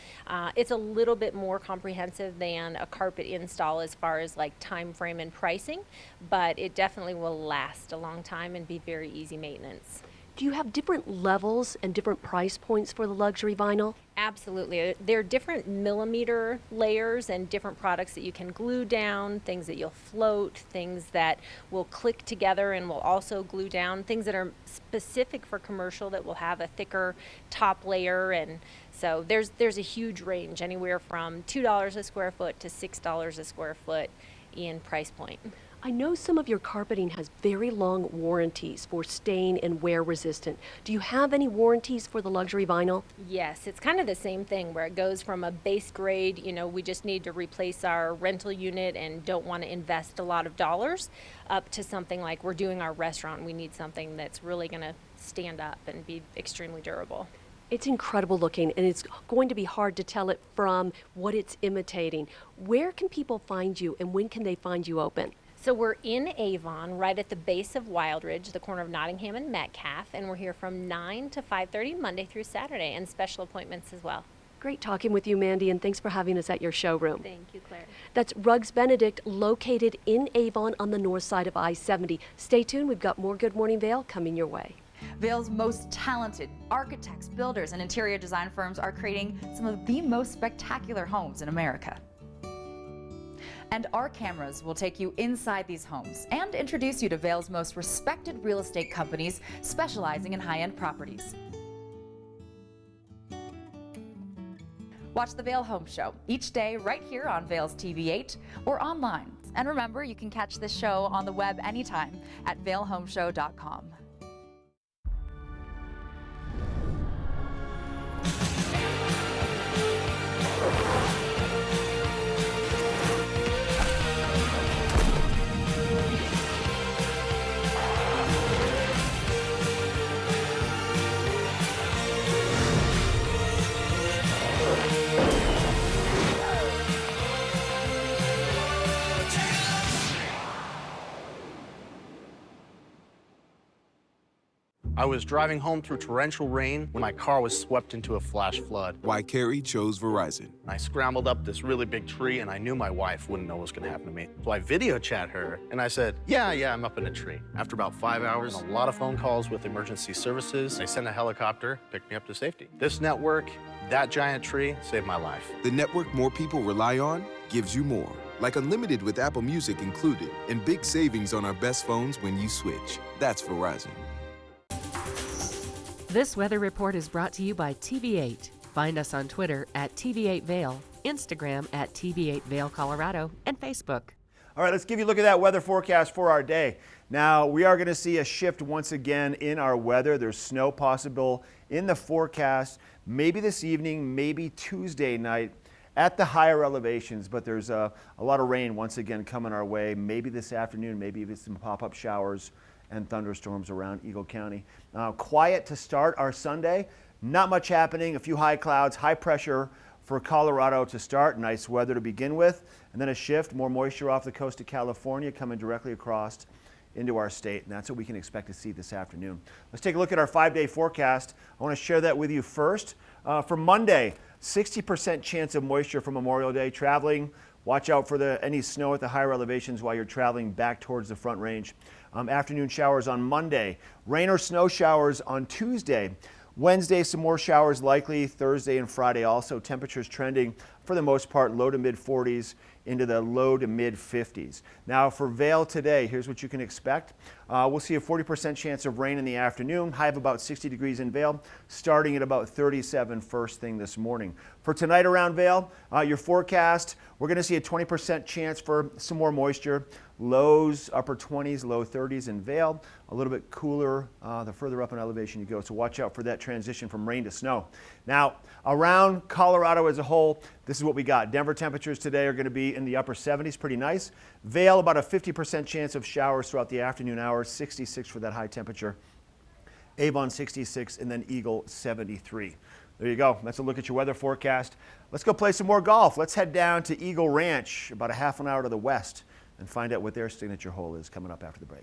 Speaker 26: It's a little bit more comprehensive than a carpet install as far as like time frame and pricing, but it definitely will last a long time and be very easy maintenance.
Speaker 25: Do you have different levels and different price points for the luxury vinyl?
Speaker 26: Absolutely. There are different millimeter layers and different products that you can glue down, things that you'll float, things that will click together and will also glue down, things that are specific for commercial that will have a thicker top layer. And so there's a huge range, anywhere from $2 a square foot to $6 a square foot in price point.
Speaker 25: I know some of your carpeting has very long warranties for stain and wear resistant. Do you have any warranties for the luxury vinyl?
Speaker 26: Yes, it's kind of the same thing where it goes from a base grade, we just need to replace our rental unit and don't want to invest a lot of dollars, up to something like we're doing our restaurant. We need something that's really going to stand up and be extremely durable.
Speaker 25: It's incredible looking, and it's going to be hard to tell it from what it's imitating. Where can people find you, and when can they find you open?
Speaker 26: So we're in Avon, right at the base of Wildridge, the corner of Nottingham and Metcalf, and we're here from 9 to 5:30 Monday through Saturday, and special appointments as well.
Speaker 25: Great talking with you, Mandy, and thanks for having us at your showroom.
Speaker 26: Thank you, Claire.
Speaker 25: That's Rugs Benedict, located in Avon on the north side of I-70. Stay tuned, we've got more Good Morning Vail coming your way.
Speaker 10: Vail's most talented architects, builders, and interior design firms are creating some of the most spectacular homes in America. And our cameras will take you inside these homes and introduce you to Vail's most respected real estate companies specializing in high-end properties. Watch the Vail Home Show each day right here on Vail's TV8 or online. And remember, you can catch this show on the web anytime at vailhomeshow.com.
Speaker 11: I was driving home through torrential rain when my car was swept into a flash flood.
Speaker 12: Why Carrie chose Verizon.
Speaker 11: I scrambled up this really big tree, and I knew my wife wouldn't know what was going to happen to me. So I video chat her, and I said, yeah, I'm up in a tree. After about 5 hours, a lot of phone calls with emergency services, they sent a helicopter, picked me up to safety. This network, that giant tree, saved my life.
Speaker 12: The network more people rely on gives you more. Like unlimited with Apple Music included, and big savings on our best phones when you switch. That's Verizon.
Speaker 8: This weather report is brought to you by TV8. Find us on Twitter at TV8 Vail, Instagram at TV8 Vail Colorado, and Facebook.
Speaker 2: All right, let's give you a look at that weather forecast for our day. Now, we are going to see a shift once again in our weather. There's snow possible in the forecast, maybe this evening, maybe Tuesday night at the higher elevations, but there's a lot of rain once again coming our way, maybe this afternoon, maybe even some pop-up showers and thunderstorms around Eagle County. Quiet to start our Sunday. Not much happening. A few high clouds, high pressure for Colorado to start. Nice weather to begin with. And then a shift, more moisture off the coast of California coming directly across into our state. And that's what we can expect to see this afternoon. Let's take a look at our 5-day forecast. I want to share that with you first. For Monday, 60% chance of moisture for Memorial Day. Traveling, watch out for any snow at the higher elevations while you're traveling back towards the Front Range. Afternoon showers on Monday. Rain or snow showers on Tuesday. Wednesday, some more showers likely. Thursday and Friday also. Temperatures trending for the most part low to mid 40s into the low to mid 50s. Now for Vail today, here's what you can expect. We'll see a 40% chance of rain in the afternoon. High of about 60 degrees in Vail, starting at about 37 first thing this morning. For tonight around Vail, your forecast, we're going to see a 20% chance for some more moisture. Lows, upper 20s, low 30s in Vail. A little bit cooler the further up in elevation you go, so watch out for that transition from rain to snow. Now, around Colorado as a whole, this is what we got. Denver temperatures today are going to be in the upper 70s, pretty nice. Vail, about a 50% chance of showers throughout the afternoon hours, 66 for that high temperature. Avon 66, and then Eagle 73. There you go. That's a look at your weather forecast. Let's go play some more golf. Let's head down to Eagle Ranch, about a half an hour to the west, and find out what their signature hole is coming up after the break.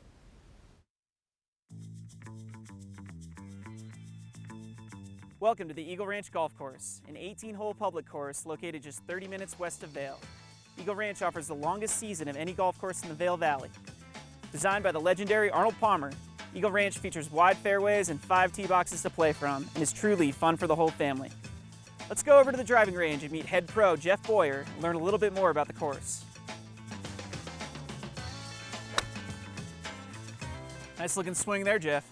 Speaker 14: Welcome to the Eagle Ranch Golf Course, an 18-hole public course located just 30 minutes west of Vail. Eagle Ranch offers the longest season of any golf course in the Vail Valley. Designed by the legendary Arnold Palmer, Eagle Ranch features wide fairways and 5 tee boxes to play from and is truly fun for the whole family. Let's go over to the driving range and meet head pro Jeff Boyer and learn a little bit more about the course. Nice looking swing there, Jeff.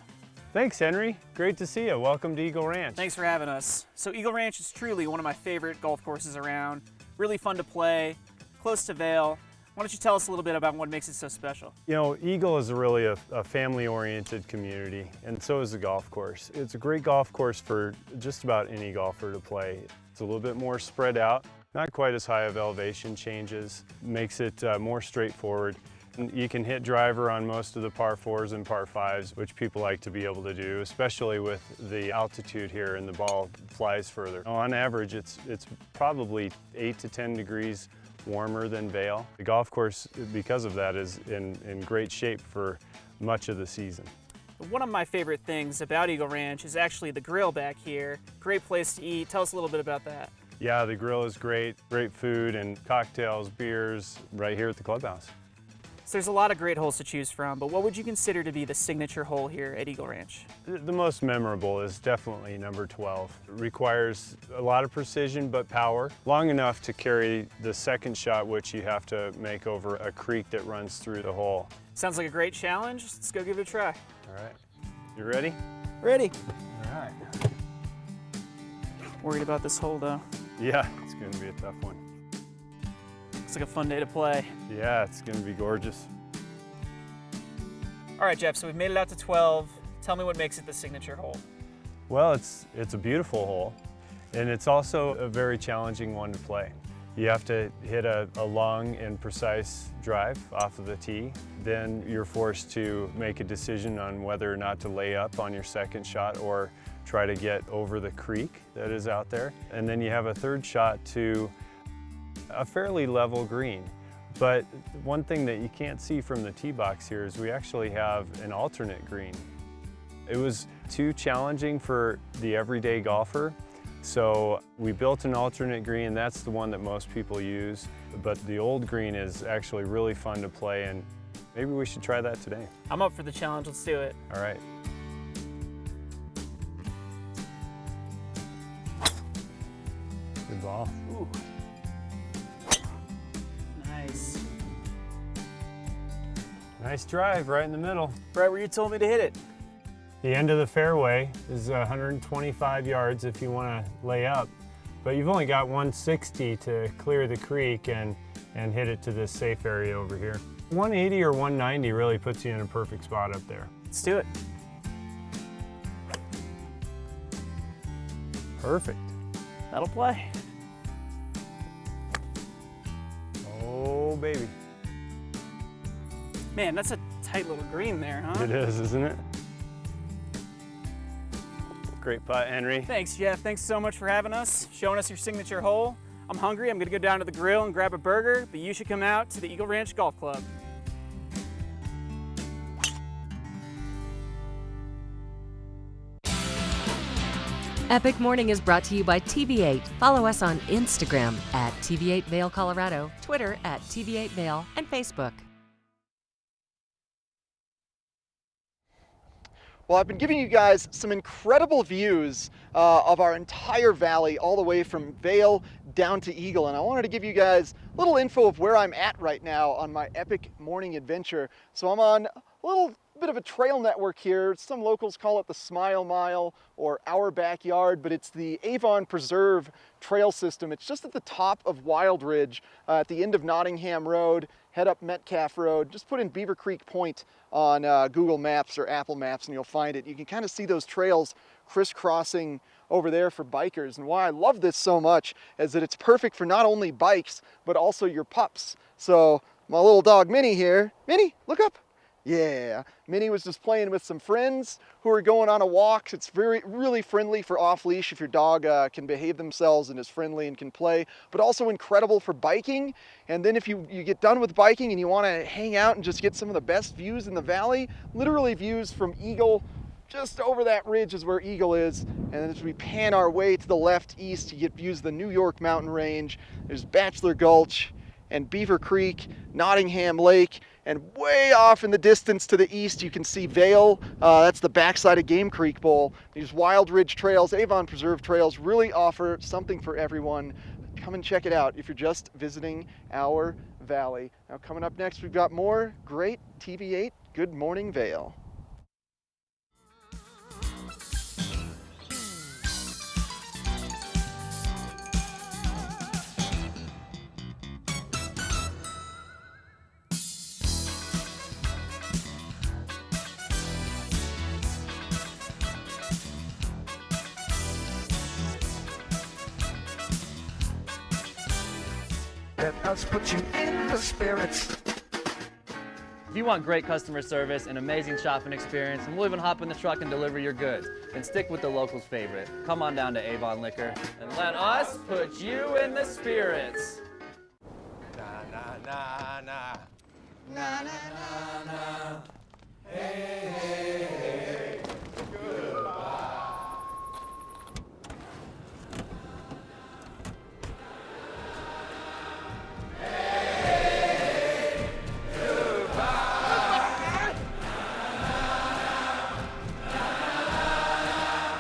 Speaker 15: Thanks, Henry. Great to see you. Welcome to Eagle Ranch.
Speaker 14: Thanks for having us. So Eagle Ranch is truly one of my favorite golf courses around. Really fun to play, close to Vail. Why don't you tell us a little bit about what makes it so special?
Speaker 15: You know, Eagle is really a family-oriented community, and so is the golf course. It's a great golf course for just about any golfer to play. It's a little bit more spread out, not quite as high of elevation changes, makes it more straightforward. You can hit driver on most of the par 4s and par 5s, which people like to be able to do, especially with the altitude here and the ball flies further. On average, it's probably 8 to 10 degrees warmer than Vail. The golf course, because of that, is in great shape for much of the season.
Speaker 14: One of my favorite things about Eagle Ranch is actually the grill back here. Great place to eat. Tell us a little bit about that.
Speaker 15: Yeah, the grill is great. Great food and cocktails, beers right here at the clubhouse.
Speaker 14: So there's a lot of great holes to choose from, but what would you consider to be the signature hole here at Eagle Ranch?
Speaker 15: The most memorable is definitely number 12. It requires a lot of precision but power, long enough to carry the second shot, which you have to make over a creek that runs through the hole.
Speaker 14: Sounds like a great challenge. Let's go give it a try.
Speaker 15: All right. You ready?
Speaker 14: Ready.
Speaker 15: All right.
Speaker 14: Worried about this hole though.
Speaker 15: Yeah, it's going to be a tough one.
Speaker 14: Looks like a fun day to play.
Speaker 15: Yeah, it's going to be gorgeous.
Speaker 14: All right, Jeff, so we've made it out to 12. Tell me what makes it the signature hole.
Speaker 15: Well, it's a beautiful hole, and it's also a very challenging one to play. You have to hit a long and precise drive off of the tee. Then you're forced to make a decision on whether or not to lay up on your second shot or try to get over the creek that is out there. And then you have a third shot to a fairly level green. But one thing that you can't see from the tee box here is we actually have an alternate green. It was too challenging for the everyday golfer, so we built an alternate green. That's the one that most people use, but the old green is actually really fun to play, and maybe we should try that today.
Speaker 14: I'm up for the challenge. Let's do it.
Speaker 15: All right. Good ball.
Speaker 14: Ooh. Nice.
Speaker 15: Nice drive right in the middle.
Speaker 14: Right where you told me to hit it.
Speaker 15: The end of the fairway is 125 yards if you want to lay up, but you've only got 160 to clear the creek and hit it to this safe area over here. 180 or 190 really puts you in a perfect spot up there.
Speaker 14: Let's do it.
Speaker 15: Perfect.
Speaker 14: That'll play.
Speaker 15: Oh, baby.
Speaker 14: Man, that's a tight little green there, huh?
Speaker 15: It is, isn't it? Great putt, Henry.
Speaker 14: Thanks, Jeff. Thanks so much for having us, showing us your signature hole. I'm hungry. I'm going to go down to the grill and grab a burger, but you should come out to the Eagle Ranch Golf Club.
Speaker 8: Epic Morning is brought to you by TV8. Follow us on Instagram at TV8 Vail, Colorado, Twitter at TV8 Vail, and Facebook.
Speaker 3: Well, I've been giving you guys some incredible views of our entire valley, all the way from Vail down to Eagle, and I wanted to give you guys a little info of where I'm at right now on my epic morning adventure. So I'm on a little bit of a trail network here. Some locals call it the Smile Mile or Our Backyard, but it's the Avon Preserve trail system. It's just at the top of Wild Ridge at the end of Nottingham Road. Head up Metcalf Road, just put in Beaver Creek Point on Google Maps or Apple Maps and you'll find it. You can kind of see those trails crisscrossing over there for bikers. And why I love this so much is that it's perfect for not only bikes, but also your pups. So my little dog Minnie here, Minnie, look up. Yeah, Minnie was just playing with some friends who are going on a walk. It's really friendly for off-leash if your dog can behave themselves and is friendly and can play, but also incredible for biking. And then if you get done with biking and you want to hang out and just get some of the best views in the valley, literally views from Eagle, just over that ridge is where Eagle is. And then as we pan our way to the left east, you get views of the New York mountain range. There's Bachelor Gulch and Beaver Creek, Nottingham Lake, and way off in the distance to the east you can see Vail. That's the backside of Game Creek Bowl. These Wild Ridge Trails, Avon Preserve Trails really offer something for everyone. Come and check it out if you're just visiting our valley. Now coming up next, we've got more great TV8 Good Morning Vail.
Speaker 13: Let us put you in the spirits.
Speaker 24: If you want great customer service and amazing shopping experience, and we'll even hop in the truck and deliver your goods, then stick with the locals' favorite. Come on down to Avon Liquor and let us put you in the spirits.
Speaker 13: Na na na na. Na na na na. Hey, hey, hey. Goodbye.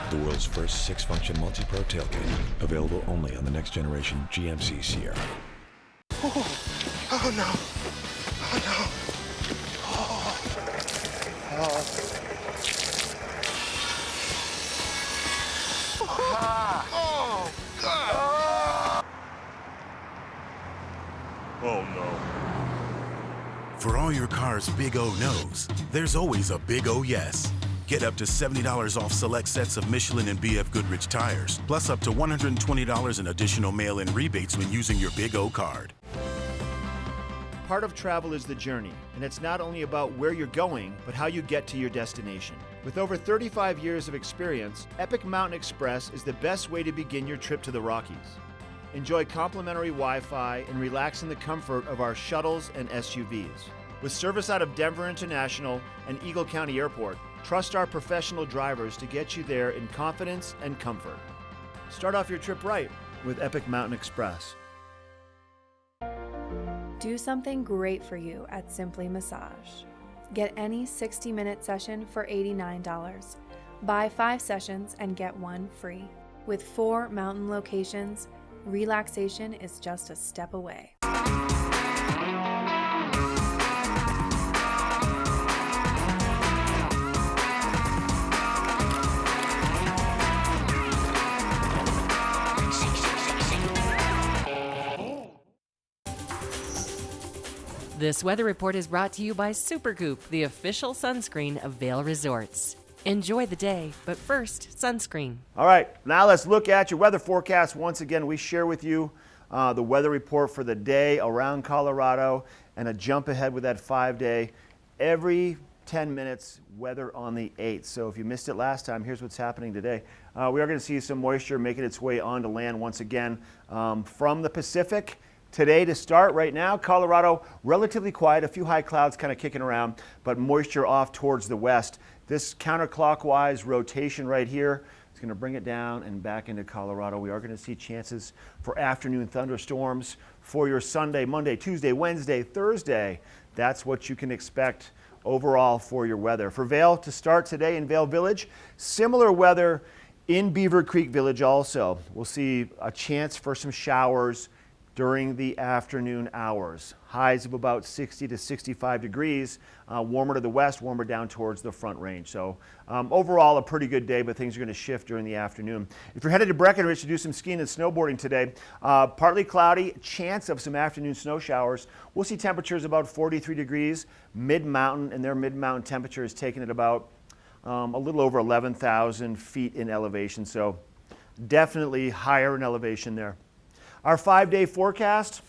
Speaker 16: The world's first 6-function multi-pro tailgate, available only on the next generation GMC Sierra.
Speaker 13: Oh no. Oh no.
Speaker 16: Oh no.
Speaker 17: For all your car's big O no's, there's always a big O yes. Get up to $70 off select sets of Michelin and BF Goodrich tires, plus up to $120 in additional mail-in rebates when using your Big O card.
Speaker 2: Part of travel is the journey, and it's not only about where you're going, but how you get to your destination. With over 35 years of experience, Epic Mountain Express is the best way to begin your trip to the Rockies. Enjoy complimentary Wi-Fi and relax in the comfort of our shuttles and SUVs. With service out of Denver International and Eagle County Airport, trust our professional drivers to get you there in confidence and comfort. Start off your trip right with Epic Mountain Express.
Speaker 5: Do something great for you at Simply Massage. Get any 60-minute session for $89. Buy 5 sessions and get 1 free. With 4 mountain locations, relaxation is just a step away.
Speaker 8: This weather report is brought to you by Supergoop, the official sunscreen of Vail Resorts. Enjoy the day, but first, sunscreen.
Speaker 2: All right, now let's look at your weather forecast. Once again, we share with you the weather report for the day around Colorado and a jump ahead with that 5-day. Every 10 minutes, weather on the 8th. So if you missed it last time, here's what's happening today. We are going to see some moisture making its way onto land once again from the Pacific. Today to start right now, Colorado relatively quiet, a few high clouds kind of kicking around, but moisture off towards the west. This counterclockwise rotation right here is going to bring it down and back into Colorado. We are going to see chances for afternoon thunderstorms for your Sunday, Monday, Tuesday, Wednesday, Thursday. That's what you can expect overall for your weather. For Vail to start today in Vail Village, similar weather in Beaver Creek Village also. We'll see a chance for some showers during the afternoon hours. Highs of about 60 to 65 degrees, warmer to the west, warmer down towards the Front Range. So overall a pretty good day, but things are going to shift during the afternoon. If you're headed to Breckenridge to do some skiing and snowboarding today, partly cloudy, chance of some afternoon snow showers. We'll see temperatures about 43 degrees, mid-mountain, and their mid-mountain temperature is taking it about a little over 11,000 feet in elevation. So definitely higher in elevation there. Our 5-day forecast,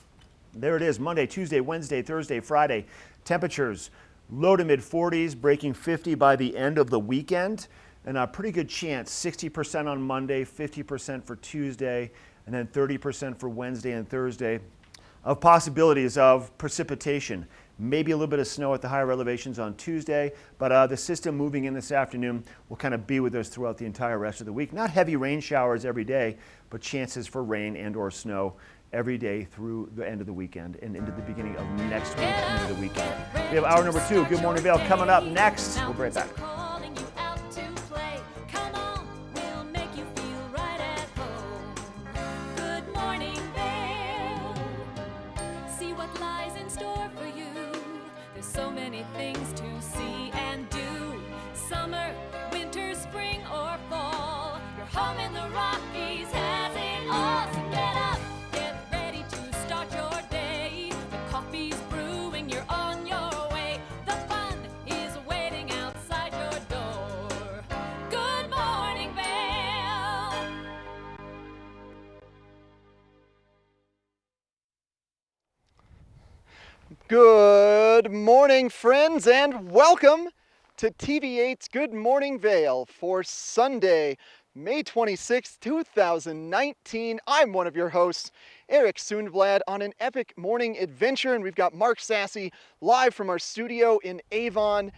Speaker 2: there it is, Monday, Tuesday, Wednesday, Thursday, Friday. Temperatures Low to mid 40s, breaking 50 by the end of the weekend. And a pretty good chance, 60% on Monday, 50% for Tuesday, and then 30% for Wednesday and Thursday, of possibilities of precipitation. Maybe a little bit of snow at the higher elevations on Tuesday, but the system moving in this afternoon will kind of be with us throughout the entire rest of the week. Not heavy rain showers every day, but chances for rain and or snow every day through the end of the weekend and into the beginning of next week and into the weekend. We have hour number 2, Good Morning Vail, coming up next. We'll be right back.
Speaker 3: Good morning, friends, and welcome to TV8's Good Morning Vail for Sunday, May 26, 2019. I'm one of your hosts, Eric Sundblad, on an epic morning adventure, and we've got Mark Sassy live from our studio in Avon.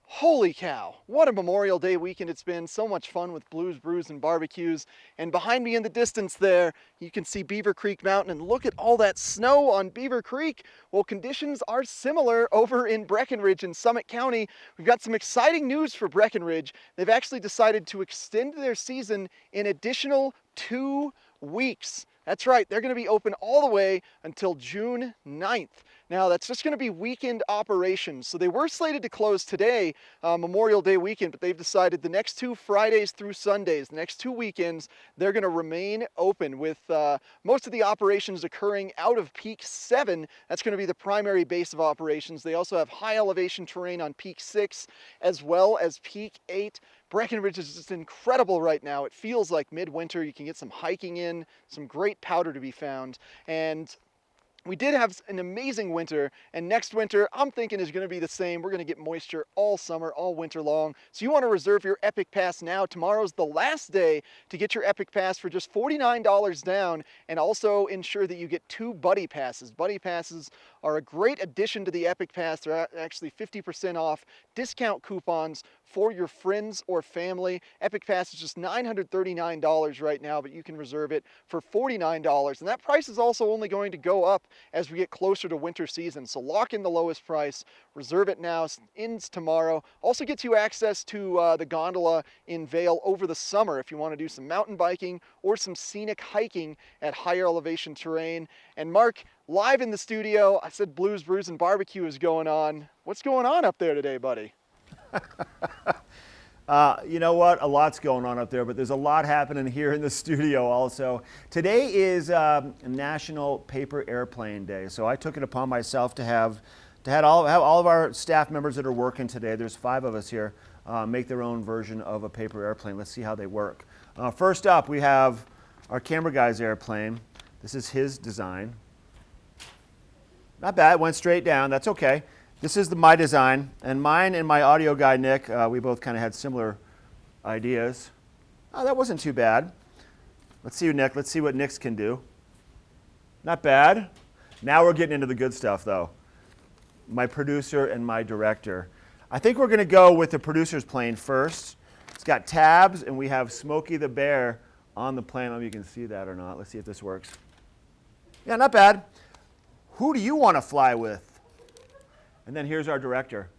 Speaker 3: Holy cow, what a Memorial Day weekend it's been. So much fun with Blues, Brews, and barbecues. And behind me in the distance there, you can see Beaver Creek Mountain, and look at all that snow on Beaver Creek. Well, conditions are similar over in Breckenridge in Summit County. We've got some exciting news for Breckenridge. They've actually decided to extend their season an additional 2 weeks. That's right, they're going to be open all the way until June 9th. Now, that's just going to be weekend operations. So they were slated to close today, Memorial Day weekend, but they've decided the next 2 Fridays through Sundays, the next 2 weekends, they're going to remain open with most of the operations occurring out of Peak 7. That's going to be the primary base of operations. They also have high elevation terrain on Peak 6 as well as Peak 8. Breckenridge is just incredible right now. It feels like midwinter. You can get some hiking in, some great powder to be found, and we did have an amazing winter, and next winter I'm thinking is going to be the same. We're going to get moisture all summer, all winter long. So you want to reserve your Epic Pass now. Tomorrow's the last day to get your Epic Pass for just $49 down, and also ensure that you get 2 Buddy Passes. Buddy Passes are a great addition to the Epic Pass. They're actually 50% off discount coupons for your friends or family. Epic Pass is just $939 right now, but you can reserve it for $49. And that price is also only going to go up as we get closer to winter season. So lock in the lowest price, reserve it now, ends tomorrow. Also gets you access to the gondola in Vail over the summer if you want to do some mountain biking or some scenic hiking at higher elevation terrain. And Mark, live in the studio, I said Blues, Brews, and Barbecue is going on. What's going on up there today, buddy?
Speaker 2: You know what? A lot's going on up there, but there's a lot happening here in the studio also. Today is National Paper Airplane Day, so I took it upon myself to have all of our staff members that are working today, there's 5 of us here, make their own version of a paper airplane. Let's see how they work. First up, we have our camera guy's airplane. This is his design. Not bad, went straight down, that's okay. This is my design, and mine and my audio guy, Nick, we both kind of had similar ideas. Oh, that wasn't too bad. Let's see, Nick, let's see what Nick's can do. Not bad. Now we're getting into the good stuff, though. My producer and my director. I think we're going to go with the producer's plane first. It's got tabs, and we have Smokey the Bear on the plane. I don't know if you can see that or not. Let's see if this works. Yeah, not bad. Who do you want to fly with? And then here's our director.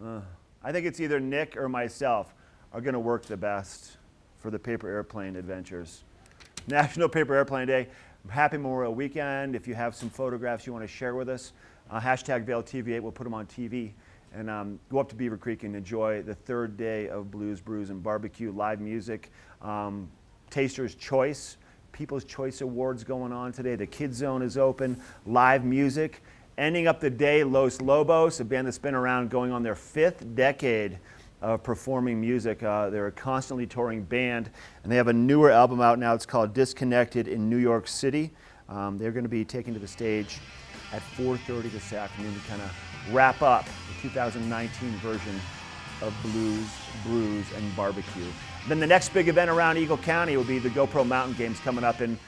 Speaker 2: I think it's either Nick or myself are going to work the best for the paper airplane adventures. National Paper Airplane Day. Happy Memorial Weekend. If you have some photographs you want to share with us, hashtag VailTV8, we'll put them on TV. And go up to Beaver Creek and enjoy the 3rd day of Blues, Brews, and Barbecue, live music, Taster's Choice, People's Choice Awards going on today. The Kids Zone is open, live music. Ending up the day, Los Lobos, a band that's been around going on their 5th decade of performing music. They're a constantly touring band, and they have a newer album out now. It's called Disconnected in New York City. They're going to be taken to the stage at 4:30 this afternoon to kind of wrap up the 2019 version of Blues, Brews, and Barbecue. Then the next big event around Eagle County will be the GoPro Mountain Games coming up in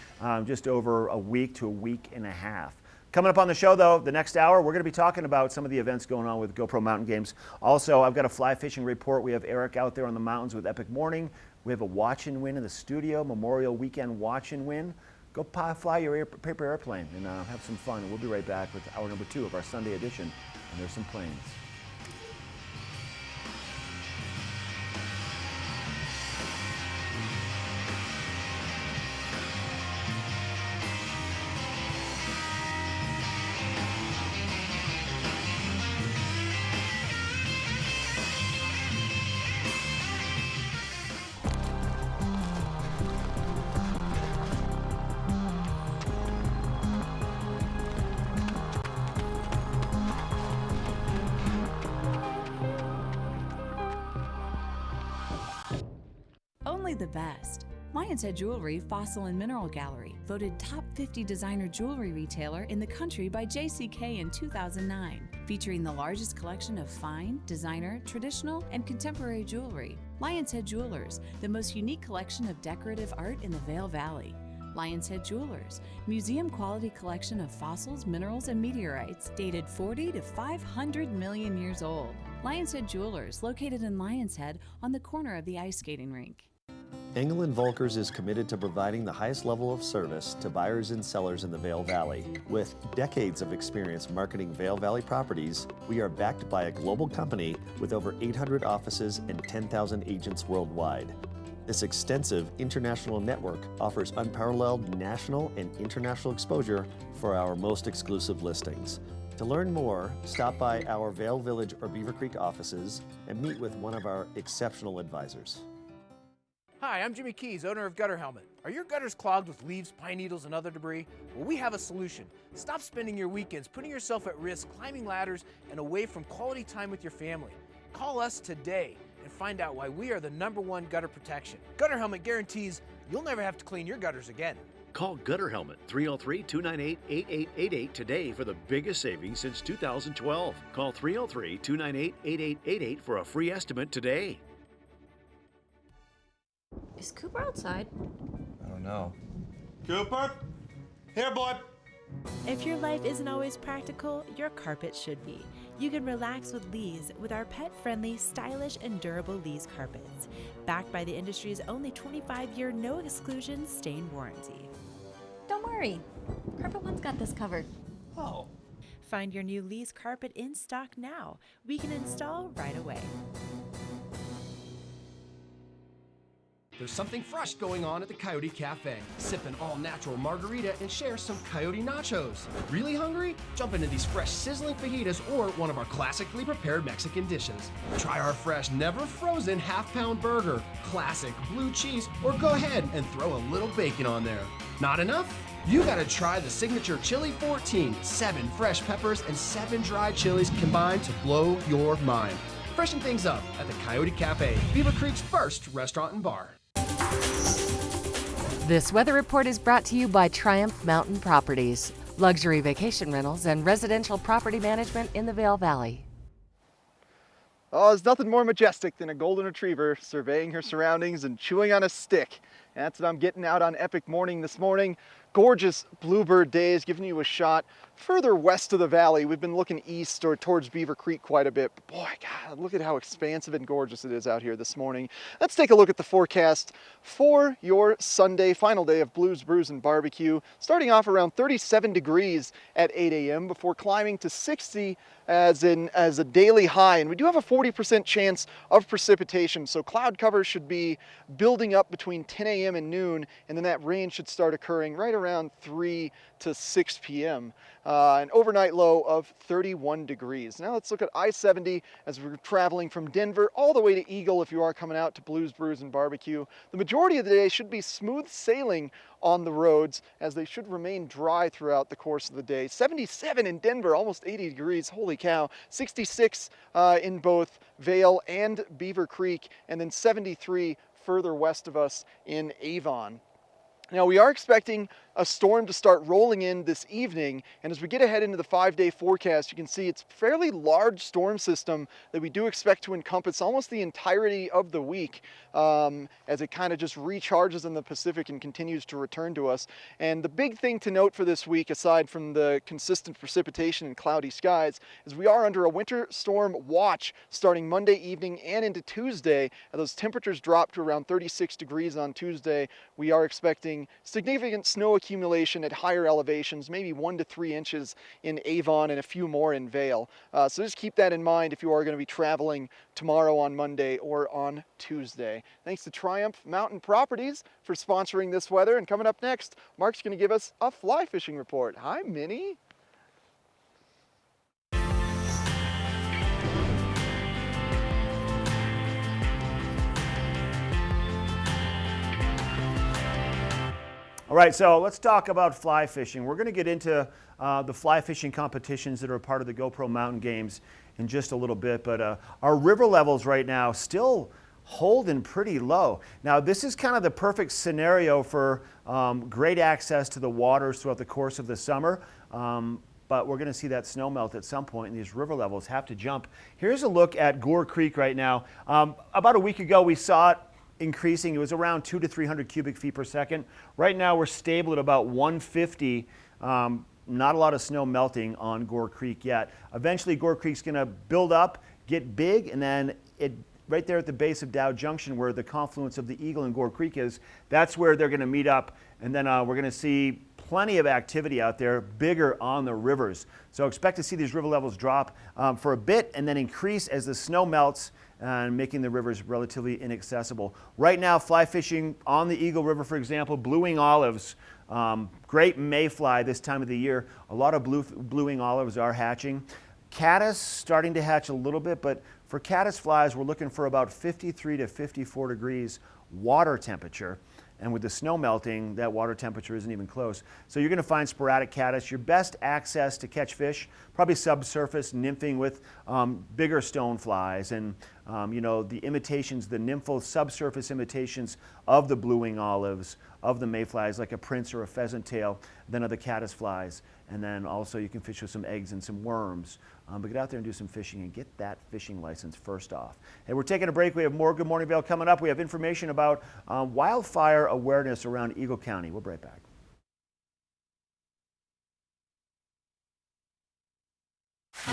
Speaker 2: just over a week to a week and a half. Coming up on the show, though, the next hour, we're going to be talking about some of the events going on with GoPro Mountain Games. Also, I've got a fly fishing report. We have Eric out there on the mountains with Epic Morning. We have a watch and win in the studio, Memorial Weekend watch and win. Go fly your paper airplane and have some fun. And we'll be right back with hour number 2 of our Sunday edition. And there's some planes.
Speaker 1: Only the best. Lion's Head Jewelry Fossil and Mineral Gallery, voted top 50 designer jewelry retailer in the country by JCK in 2009, featuring the largest collection of fine, designer, traditional, and contemporary jewelry. Lion's Head Jewelers, the most unique collection of decorative art in the Vail Valley. Lion's Head Jewelers, museum quality collection of fossils, minerals, and meteorites dated 40 to 500 million years old. Lion's Head Jewelers, located in Lion's Head on the corner of the ice skating rink.
Speaker 18: Engel & Volkers is committed to providing the highest level of service to buyers and sellers in the Vail Valley. With decades of experience marketing Vail Valley properties, we are backed by a global company with over 800 offices and 10,000 agents worldwide. This extensive international network offers unparalleled national and international exposure for our most exclusive listings. To learn more, stop by our Vail Village or Beaver Creek offices and meet with one of our exceptional advisors.
Speaker 19: Hi, I'm Jimmy Keys, owner of Gutter Helmet. Are your gutters clogged with leaves, pine needles, and other debris? Well, we have a solution. Stop spending your weekends putting yourself at risk, climbing ladders, and away from quality time with your family. Call us today and find out why we are the #1 gutter protection. Gutter Helmet guarantees you'll never have to clean your gutters again.
Speaker 20: Call Gutter Helmet 303-298-8888 today for the biggest savings since 2012. Call 303-298-8888 for a free estimate today.
Speaker 21: Is Cooper outside?
Speaker 13: I don't know. Cooper? Here, boy.
Speaker 22: If your life isn't always practical, your carpet should be. You can relax with Lee's with our pet-friendly, stylish, and durable Lee's carpets, backed by the industry's only 25-year no-exclusion stain warranty.
Speaker 21: Don't worry, Carpet One's got this covered.
Speaker 13: Oh.
Speaker 22: Find your new Lee's carpet in stock now. We can install right away.
Speaker 27: There's something fresh going on at the Coyote Cafe. Sip an all-natural margarita and share some Coyote nachos. Really hungry? Jump into these fresh sizzling fajitas or one of our classically prepared Mexican dishes. Try our fresh, never frozen half-pound burger, classic blue cheese, or go ahead and throw a little bacon on there. Not enough? You gotta try the signature Chili 14, 7 fresh peppers and 7 dried chilies combined to blow your mind. Freshen things up at the Coyote Cafe, Beaver Creek's first restaurant and bar.
Speaker 8: This weather report is brought to you by Triumph Mountain Properties, luxury vacation rentals and residential property management in the Vail Valley.
Speaker 3: Oh, there's nothing more majestic than a golden retriever surveying her surroundings and chewing on a stick. And that's what I'm getting out on Epic Morning this morning. Gorgeous bluebird days, giving you a shot further west of the valley. We've been looking east or towards Beaver Creek quite a bit. But boy, God, look at how expansive and gorgeous it is out here this morning. Let's take a look at the forecast for your Sunday, final day of Blues, Brews, and Barbecue. Starting off around 37 degrees at 8 a.m. before climbing to 60 as a daily high. And we do have a 40% chance of precipitation, so cloud cover should be building up between 10 a.m. and noon, and then that rain should start occurring right around 3 to 6 p.m. An overnight low of 31 degrees. Now let's look at I-70 as we're traveling from Denver all the way to Eagle if you are coming out to Blues, Brews, and Barbecue. The majority of the day should be smooth sailing on the roads as they should remain dry throughout the course of the day. 77 in Denver, almost 80 degrees, holy cow. 66 in both Vail and Beaver Creek, and then 73 further west of us in Avon. Now, we are expecting a storm to start rolling in this evening, and as we get ahead into the 5-day forecast, you can see it's a fairly large storm system that we do expect to encompass almost the entirety of the week as it kind of just recharges in the Pacific and continues to return to us. And the big thing to note for this week, aside from the consistent precipitation and cloudy skies, is we are under a winter storm watch starting Monday evening and into Tuesday. As those temperatures drop to around 36 degrees on Tuesday, we are expecting significant snow accumulation at higher elevations, maybe 1 to 3 inches in Avon and a few more in Vail. So just keep that in mind if you are going to be traveling tomorrow on Monday or on Tuesday. Thanks to Triumph Mountain Properties for sponsoring this weather. And coming up next, Mark's going to give us a fly fishing report. Hi, Minnie.
Speaker 2: All right, so let's talk about fly fishing. We're going to get into the fly fishing competitions that are a part of the GoPro Mountain Games in just a little bit, but our river levels right now still holding pretty low. Now, this is kind of the perfect scenario for great access to the waters throughout the course of the summer, but we're going to see that snow melt at some point, and these river levels have to jump. Here's a look at Gore Creek right now. About a week ago, we saw it increasing. It was around 200 to 300 cubic feet per second. Right now we're stable at about 150. Not a lot of snow melting on Gore Creek yet. Eventually Gore Creek's going to build up, get big, and then right there at the base of Dow Junction where the confluence of the Eagle and Gore Creek is, that's where they're going to meet up, and then we're going to see plenty of activity out there, bigger on the rivers. So expect to see these river levels drop for a bit and then increase as the snow melts, and making the rivers relatively inaccessible. Right now, fly fishing on the Eagle River, for example, blue-wing olives, great mayfly this time of the year. A lot of blue-wing olives are hatching. Caddis starting to hatch a little bit, but for caddis flies, we're looking for about 53 to 54 degrees water temperature. And with the snow melting, that water temperature isn't even close. So you're going to find sporadic caddis. Your best access to catch fish, probably subsurface nymphing with bigger stoneflies and you know, the imitations, the nymphal subsurface imitations of the blue-wing olives, of the mayflies, like a prince or a pheasant tail, then other caddis flies. And then also you can fish with some eggs and some worms. But get out there and do some fishing and get that fishing license first off. Hey, we're taking a break. We have more Good Morning Vail coming up. We have information about wildfire awareness around Eagle County. We'll be right back.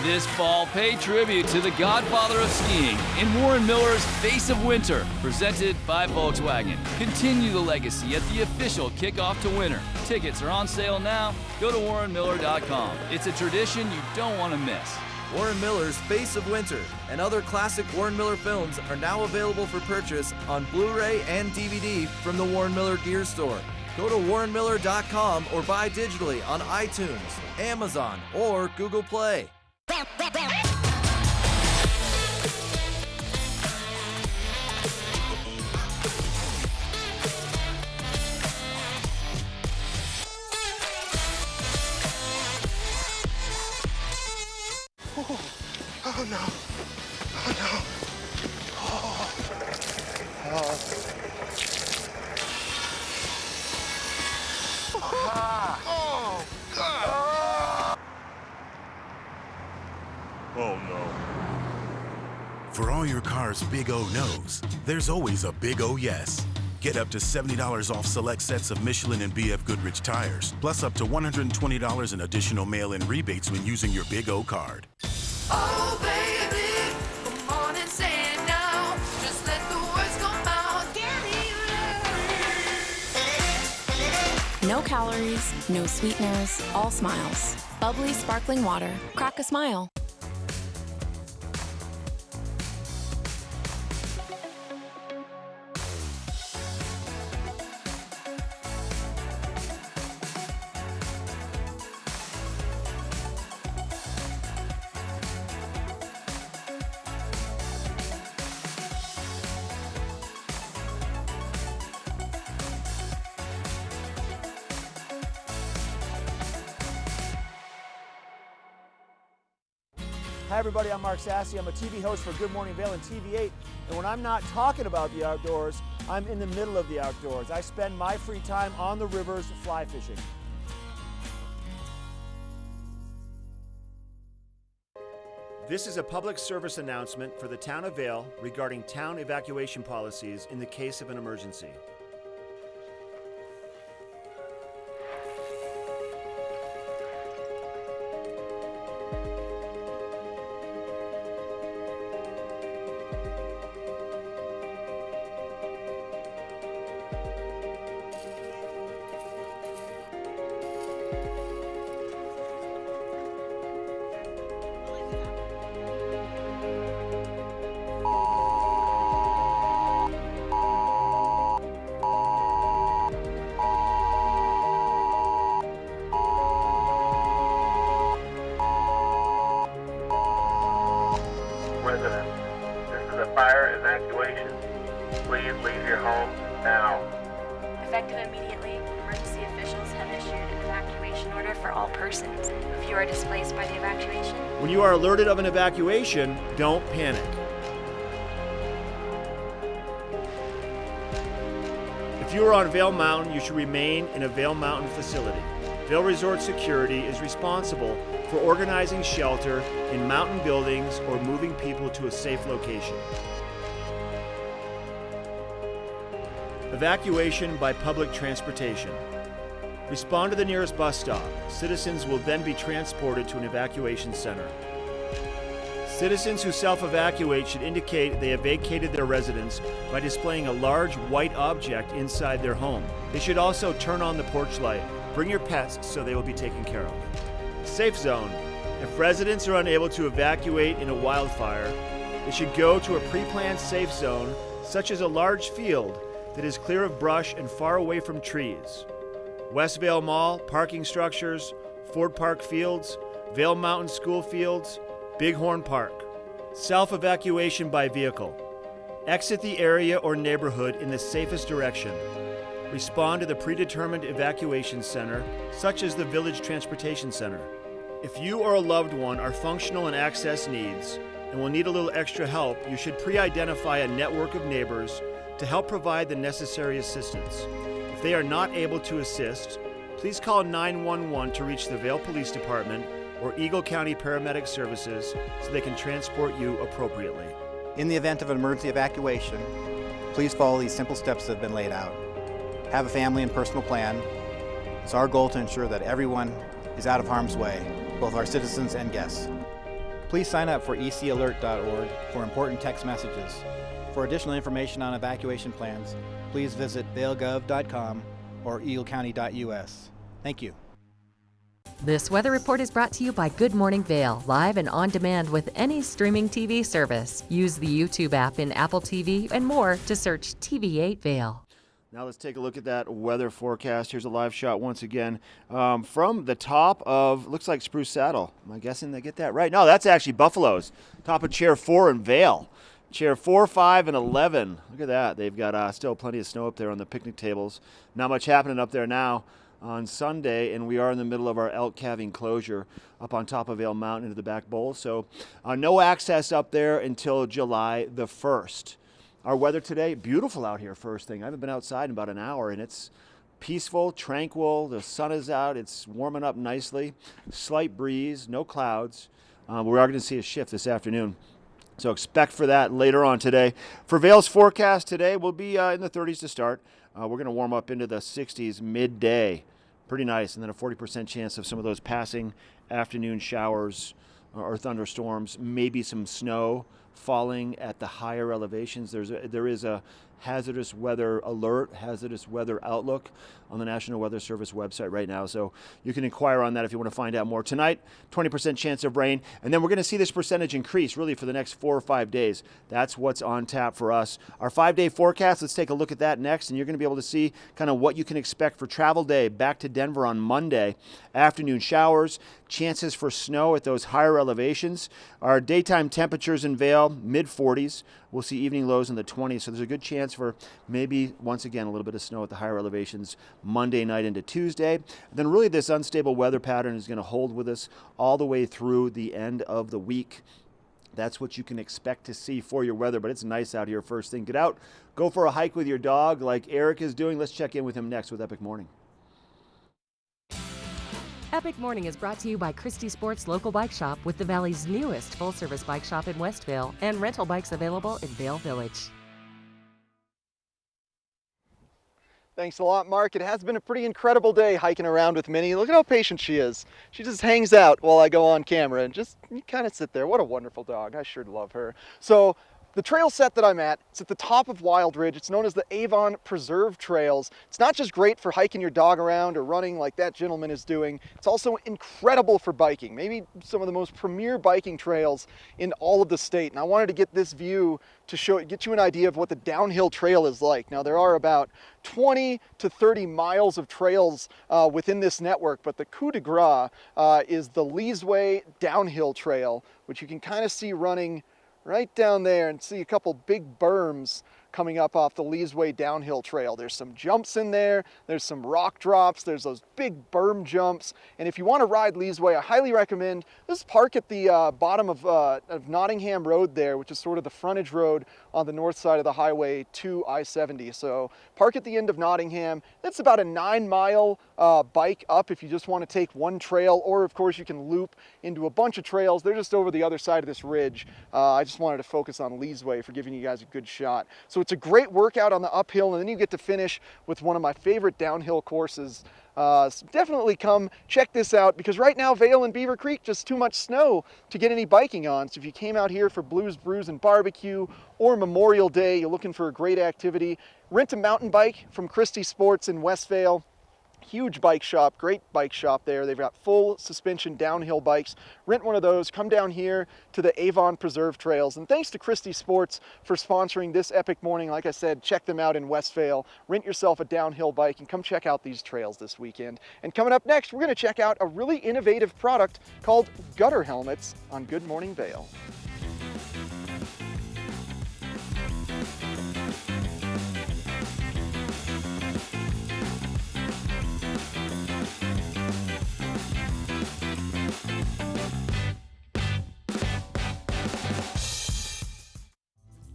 Speaker 4: This fall, pay tribute to the godfather of skiing in Warren Miller's Face of Winter, presented by Volkswagen. Continue the legacy at the official kickoff to winter. Tickets are on sale now. Go to warrenmiller.com. It's a tradition you don't want to miss.
Speaker 6: Warren Miller's Face of Winter and other classic Warren Miller films are now available for purchase on Blu-ray and DVD from the Warren Miller Gear Store. Go to warrenmiller.com or buy digitally on iTunes, Amazon, or Google Play.
Speaker 7: Oh no. Oh no. Oh God.
Speaker 17: Oh no. For all your car's big O no's, there's always a big O yes. Get up to $70 off select sets of Michelin and BF Goodrich tires, plus up to $120 in additional mail-in rebates when using your Big O card.
Speaker 7: Oh baby, come on and say it now. Just let the words come out.
Speaker 9: No calories, no sweeteners, all smiles. Bubbly sparkling water. Crack a smile.
Speaker 2: Hi everybody, I'm Mark Sassy. I'm a TV host for Good Morning Vail and TV8 And when I'm not talking about the outdoors, I'm in the middle of the outdoors. I spend my free time on the rivers fly fishing. This is a public service announcement for the town of Vail regarding town evacuation policies in the case of an emergency.
Speaker 10: Residents, this is a fire evacuation. Please leave your home now.
Speaker 11: Effective immediately, emergency officials have issued an evacuation order for all persons. If you are displaced by the evacuation,
Speaker 2: When you are alerted of an evacuation, don't panic. If you are on Vail Mountain, you should remain in a Vail Mountain facility. Vail Resort Security is responsible for organizing shelter in mountain buildings or moving people to a safe location. Evacuation by public transportation. Respond to the nearest bus stop. Citizens will then be transported to an evacuation center. Citizens who self-evacuate should indicate they have vacated their residence by displaying a large white object inside their home. They should also turn on the porch light. Bring your pets so they will be taken care of. Safe zone. If residents are unable to evacuate in a wildfire, they should go to a pre-planned safe zone, such as a large field that is clear of brush and far away from trees. West Vail Mall, parking structures, Ford Park Fields, Vail Mountain School Fields, Bighorn Park. Self-evacuation by vehicle. Exit the area or neighborhood in the safest direction. Respond to the predetermined evacuation center, such as the Village Transportation Center. If you or a loved one are functional and access needs and will need a little extra help, you should pre-identify a network of neighbors to help provide the necessary assistance. If they are not able to assist, please call 911 to reach the Vail Police Department or Eagle County Paramedic Services so they can transport you appropriately.
Speaker 12: In the event of an emergency evacuation, please follow these simple steps that have been laid out. Have a family and personal plan. It's our goal to ensure that everyone is out of harm's way, both our citizens and guests. Please sign up for ecalert.org for important text messages. For additional information on evacuation plans, please visit vailgov.com or eaglecounty.us. Thank you.
Speaker 8: This weather report is brought to you by Good Morning Vail, live and on demand with any streaming TV service. Use the YouTube app in Apple TV and more to search TV8 Vail.
Speaker 2: Now let's take a look at that weather forecast. Here's a live shot once again from the top of, looks like Spruce Saddle. Am I guessing they get that right? No, that's actually Buffalo's. Top of Chair 4 in Vail. Chair 4, 5, and 11. Look at that. They've got still plenty of snow up there on the picnic tables. Not much happening up there now on Sunday, and we are in the middle of our elk calving closure up on top of Vail Mountain into the back bowl. So no access up there until July the 1st. Our weather today, beautiful out here first thing. I haven't been outside in about an hour, and it's peaceful, tranquil. The sun is out. It's warming up nicely. Slight breeze, no clouds. We are going to see a shift this afternoon. So expect for that later on today. For Vail's forecast today, we'll be in the 30s to start. We're going to warm up into the 60s midday. Pretty nice. And then a 40% chance of some of those passing afternoon showers or thunderstorms. Maybe some snow falling at the higher elevations. There is a hazardous weather alert, hazardous weather outlook on the National Weather Service website right now. So you can inquire on that if you want to find out more. Tonight, 20% chance of rain. And then we're going to see this percentage increase really for the next 4 or 5 days. That's what's on tap for us. Our 5-day forecast, let's take a look at that next. And you're going to be able to see kind of what you can expect for travel day back to Denver on Monday. Afternoon showers, chances for snow at those higher elevations. Our daytime temperatures in Vail, mid-40s. We'll see evening lows in the 20s, so there's a good chance for maybe, once again, a little bit of snow at the higher elevations Monday night into Tuesday. And then really this unstable weather pattern is going to hold with us all the way through the end of the week. That's what you can expect to see for your weather, but it's nice out here first thing. Get out, go for a hike with your dog like Eric is doing. Let's check in with him next with Epic Morning.
Speaker 8: Epic Morning is brought to you by Christie Sports Local Bike Shop, with the Valley's newest full-service bike shop in Westvale and rental bikes available in Vale Village.
Speaker 3: Thanks a lot, Mark. It has been a pretty incredible day hiking around with Minnie. Look at how patient she is. She just hangs out while I go on camera and just kind of sit there. What a wonderful dog. I sure love her. So the trail set that I'm at, it's at the top of Wild Ridge. It's known as the Avon Preserve Trails. It's not just great for hiking your dog around or running like that gentleman is doing. It's also incredible for biking. Maybe some of the most premier biking trails in all of the state. And I wanted to get this view to get you an idea of what the downhill trail is like. Now, there are about 20 to 30 miles of trails within this network, but the coup de grace is the Leesway Downhill Trail, which you can kind of see running right down there and see a couple big berms coming up off the Leesway Downhill Trail. There's some jumps in there, there's some rock drops, there's those big berm jumps, and if you want to ride Leesway, I highly recommend just park at the bottom of Nottingham Road there, which is sort of the frontage road on the north side of the highway to I-70. So park at the end of Nottingham. That's about a 9-mile bike up if you just want to take one trail, or of course you can loop into a bunch of trails. They're just over the other side of this ridge. I just wanted to focus on Leesway for giving you guys a good shot. So it's a great workout on the uphill, and then you get to finish with one of my favorite downhill courses. So definitely come check this out, because right now Vail and Beaver Creek, just too much snow to get any biking on. So if you came out here for Blues, Brews, and Barbecue or Memorial Day, you're looking for a great activity, rent a mountain bike from Christie Sports in Westvale. Huge bike shop, great bike shop there. They've got full suspension downhill bikes. Rent one of those, come down here to the Avon Preserve Trails. And thanks to Christie Sports for sponsoring this Epic Morning. Like I said, check them out in Westvale. Rent yourself a downhill bike and come check out these trails this weekend. And coming up next, we're gonna check out a really innovative product called gutter helmets on Good Morning Vail.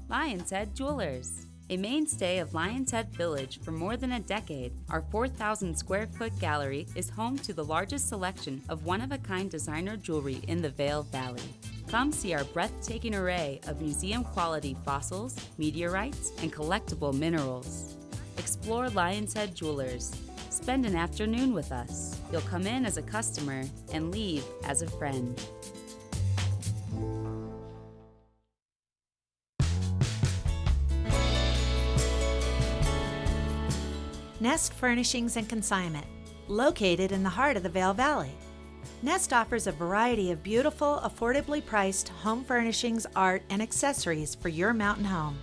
Speaker 1: Lion's Head Jewelers. A mainstay of Lion's Head Village for more than a decade, our 4,000 square foot gallery is home to the largest selection of one-of-a-kind designer jewelry in the Vail Valley. Come see our breathtaking array of museum-quality fossils, meteorites, and collectible minerals. Explore Lion's Head Jewelers. Spend an afternoon with us. You'll come in as a customer and leave as a friend.
Speaker 14: Nest Furnishings and Consignment, located in the heart of the Vail Valley. Nest offers a variety of beautiful, affordably priced home furnishings, art, and accessories for your mountain home.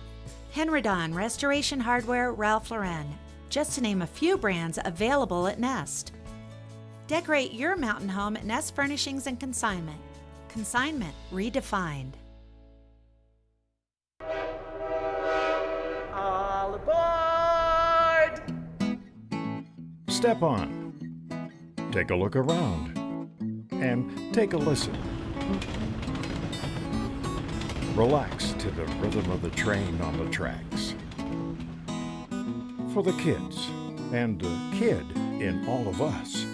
Speaker 14: Henredon, Restoration Hardware, Ralph Lauren, just to name a few brands available at Nest. Decorate your mountain home at Nest Furnishings and Consignment. Consignment redefined.
Speaker 15: All aboard!
Speaker 20: Step on, take a look around, and take a listen. Relax to the rhythm of the train on the tracks. For the kids, and the kid in all of us,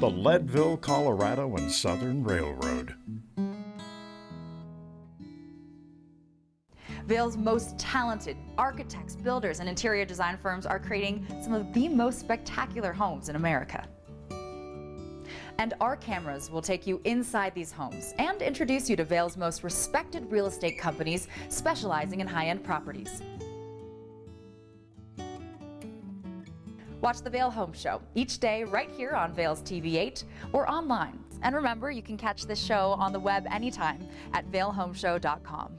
Speaker 20: the Leadville, Colorado and Southern Railroad.
Speaker 16: Vail's most talented architects, builders, and interior design firms are creating some of the most spectacular homes in America. And our cameras will take you inside these homes and introduce you to Vail's most respected real estate companies specializing in high-end properties. Watch the Vail Home Show each day right here on Vail's TV8 or online. And remember, you can catch this show on the web anytime at vailhomeshow.com.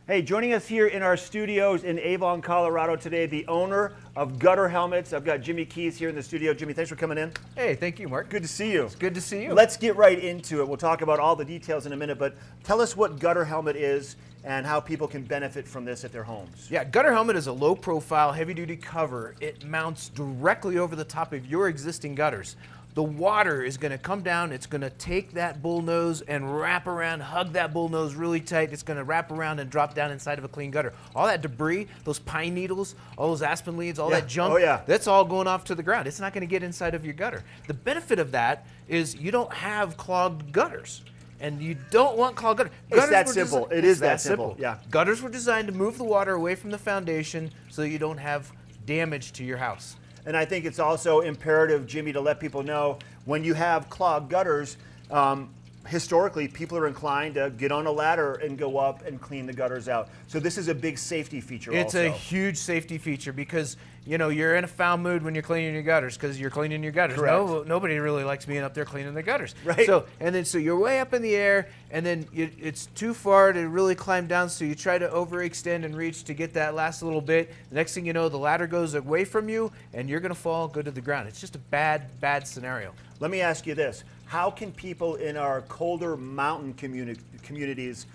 Speaker 2: Hey, joining us here in our studios in Avon, Colorado today, the owner of Gutter Helmets. I've got Jimmy Keys here in the studio. Jimmy, thanks for coming in.
Speaker 19: Hey, thank you, Mark.
Speaker 2: Good to see you.
Speaker 19: It's good to see you.
Speaker 2: Let's get right into it. We'll talk about all the details in a minute, but tell us what Gutter Helmet is and how people can benefit from this at their homes.
Speaker 19: Yeah, Gutter Helmet is a low-profile, heavy-duty cover. It mounts directly over the top of your existing gutters. the water is going to come down. It's going to take that bullnose and wrap around, hug that bullnose really tight. It's going to wrap around and drop down inside of a clean gutter. All that debris, those pine needles, all those aspen leaves, all that junk, that's all going off to the ground. It's not going to get inside of your gutter. The benefit of that is you don't have clogged gutters. And you don't want clogged gutters.
Speaker 2: It's that simple. It is that simple. Yeah.
Speaker 19: Gutters were designed to move the water away from the foundation so that you don't have damage to your house.
Speaker 2: And I think it's also imperative, Jimmy, to let people know when you have clogged gutters, historically, people are inclined to get on a ladder and go up and clean the gutters out. So this is a big safety feature
Speaker 19: It's
Speaker 2: also.
Speaker 19: a huge safety feature because, you know, you're in a foul mood when you're cleaning your gutters because you're cleaning your gutters.
Speaker 2: Correct.
Speaker 19: Nobody really likes being up there cleaning the gutters.
Speaker 2: Right.
Speaker 19: So you're way up in the air, and then it's too far to really climb down, so you try to overextend and reach to get that last little bit. The next thing you know, the ladder goes away from you, and you're going to fall, go to the ground. It's just a bad, bad scenario.
Speaker 2: Let me ask you this. How can people in our colder mountain communities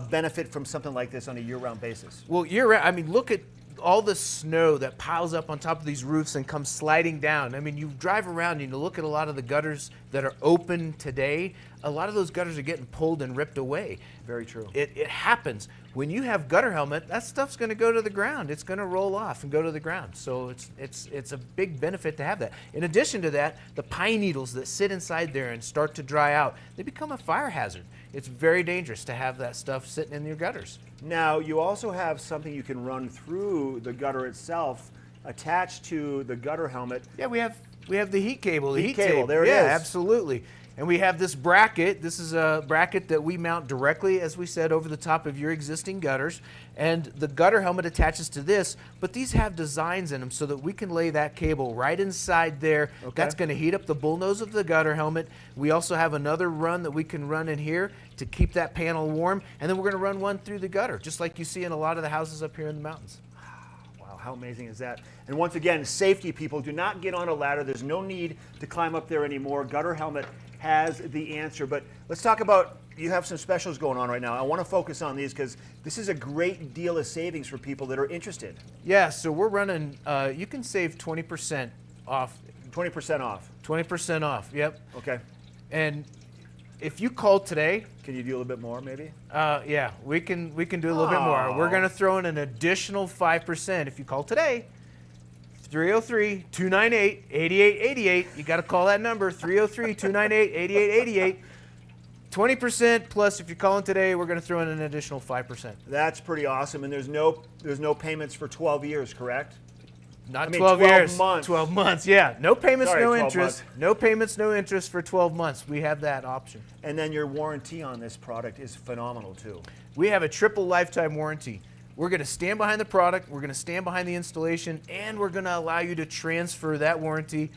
Speaker 2: benefit from something like this on a year-round basis?
Speaker 19: Well, year-round, I mean, look at all the snow that piles up on top of these roofs and comes sliding down. I mean, you drive around and you look at a lot of the gutters that are open today, a lot of those gutters are getting pulled and ripped away.
Speaker 2: Very true.
Speaker 19: It happens. When you have gutter helmet, that stuff's going to go to the ground. It's going to roll off and go to the ground. So it's a big benefit to have that. In addition to that, the pine needles that sit inside there and start to dry out, they become a fire hazard. It's very dangerous to have that stuff sitting in your gutters.
Speaker 2: Now, you also have something you can run through the gutter itself attached to the gutter helmet.
Speaker 19: Yeah, we have the heat cable, the heat
Speaker 2: cable.
Speaker 19: tape.
Speaker 2: There it is.
Speaker 19: Yeah, absolutely. And we have this bracket. This is a bracket that we mount directly, as we said, over the top of your existing gutters. And the gutter helmet attaches to this, but these have designs in them so that we can lay that cable right inside there.
Speaker 2: Okay.
Speaker 19: That's going to heat up the bullnose of the gutter helmet. We also have another run that we can run in here to keep that panel warm. And then we're going to run one through the gutter, just like you see in a lot of the houses up here in the mountains.
Speaker 2: Wow, how amazing is that? And once again, safety, people, do not get on a ladder. There's no need to climb up there anymore. Gutter helmet has the answer. But let's talk about, you have some specials going on right now. I want to focus on these because this is a great deal of savings for people that are interested.
Speaker 19: Yeah, so we're running, you can save 20% off.
Speaker 2: 20% off?
Speaker 19: 20% off, yep.
Speaker 2: Okay.
Speaker 19: And if you call today,
Speaker 2: can you do a little bit more, maybe?
Speaker 19: Yeah, we can do a little bit more. We're going to throw in an additional 5% if you call today. 303-298-8888. You got to call that number, 303-298-8888. 20% plus if you're calling today, we're going to throw in an additional 5%.
Speaker 2: That's pretty awesome. And there's no payments for 12 years, correct?
Speaker 19: Not
Speaker 2: 12
Speaker 19: years.
Speaker 2: months.
Speaker 19: 12 months, yeah. No payments,
Speaker 2: Sorry,
Speaker 19: no
Speaker 2: 12
Speaker 19: interest.
Speaker 2: months.
Speaker 19: No payments, no interest for 12 months. We have that option.
Speaker 2: And then your warranty on this product is phenomenal too.
Speaker 19: We have a triple lifetime warranty. We're going to stand behind the product, we're going to stand behind the installation, and we're going to allow you to transfer that warranty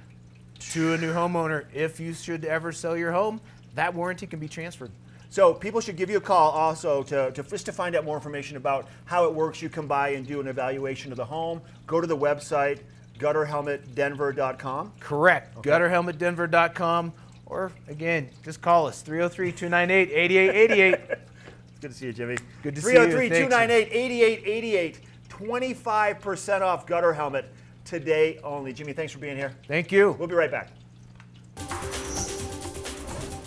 Speaker 19: to a new homeowner. If you should ever sell your home, that warranty can be transferred.
Speaker 2: So people should give you a call also just to find out more information about how it works. You come by and do an evaluation of the home. Go to the website, gutterhelmetdenver.com.
Speaker 19: Correct.
Speaker 2: Okay.
Speaker 19: Gutterhelmetdenver.com. Or, again, just call us, 303-298-8888.
Speaker 2: Good to see you, Jimmy.
Speaker 19: Good to see you.
Speaker 2: 303-298-8888. 25% off gutter helmet today only. Jimmy, thanks for being here.
Speaker 19: Thank you.
Speaker 2: We'll be right back.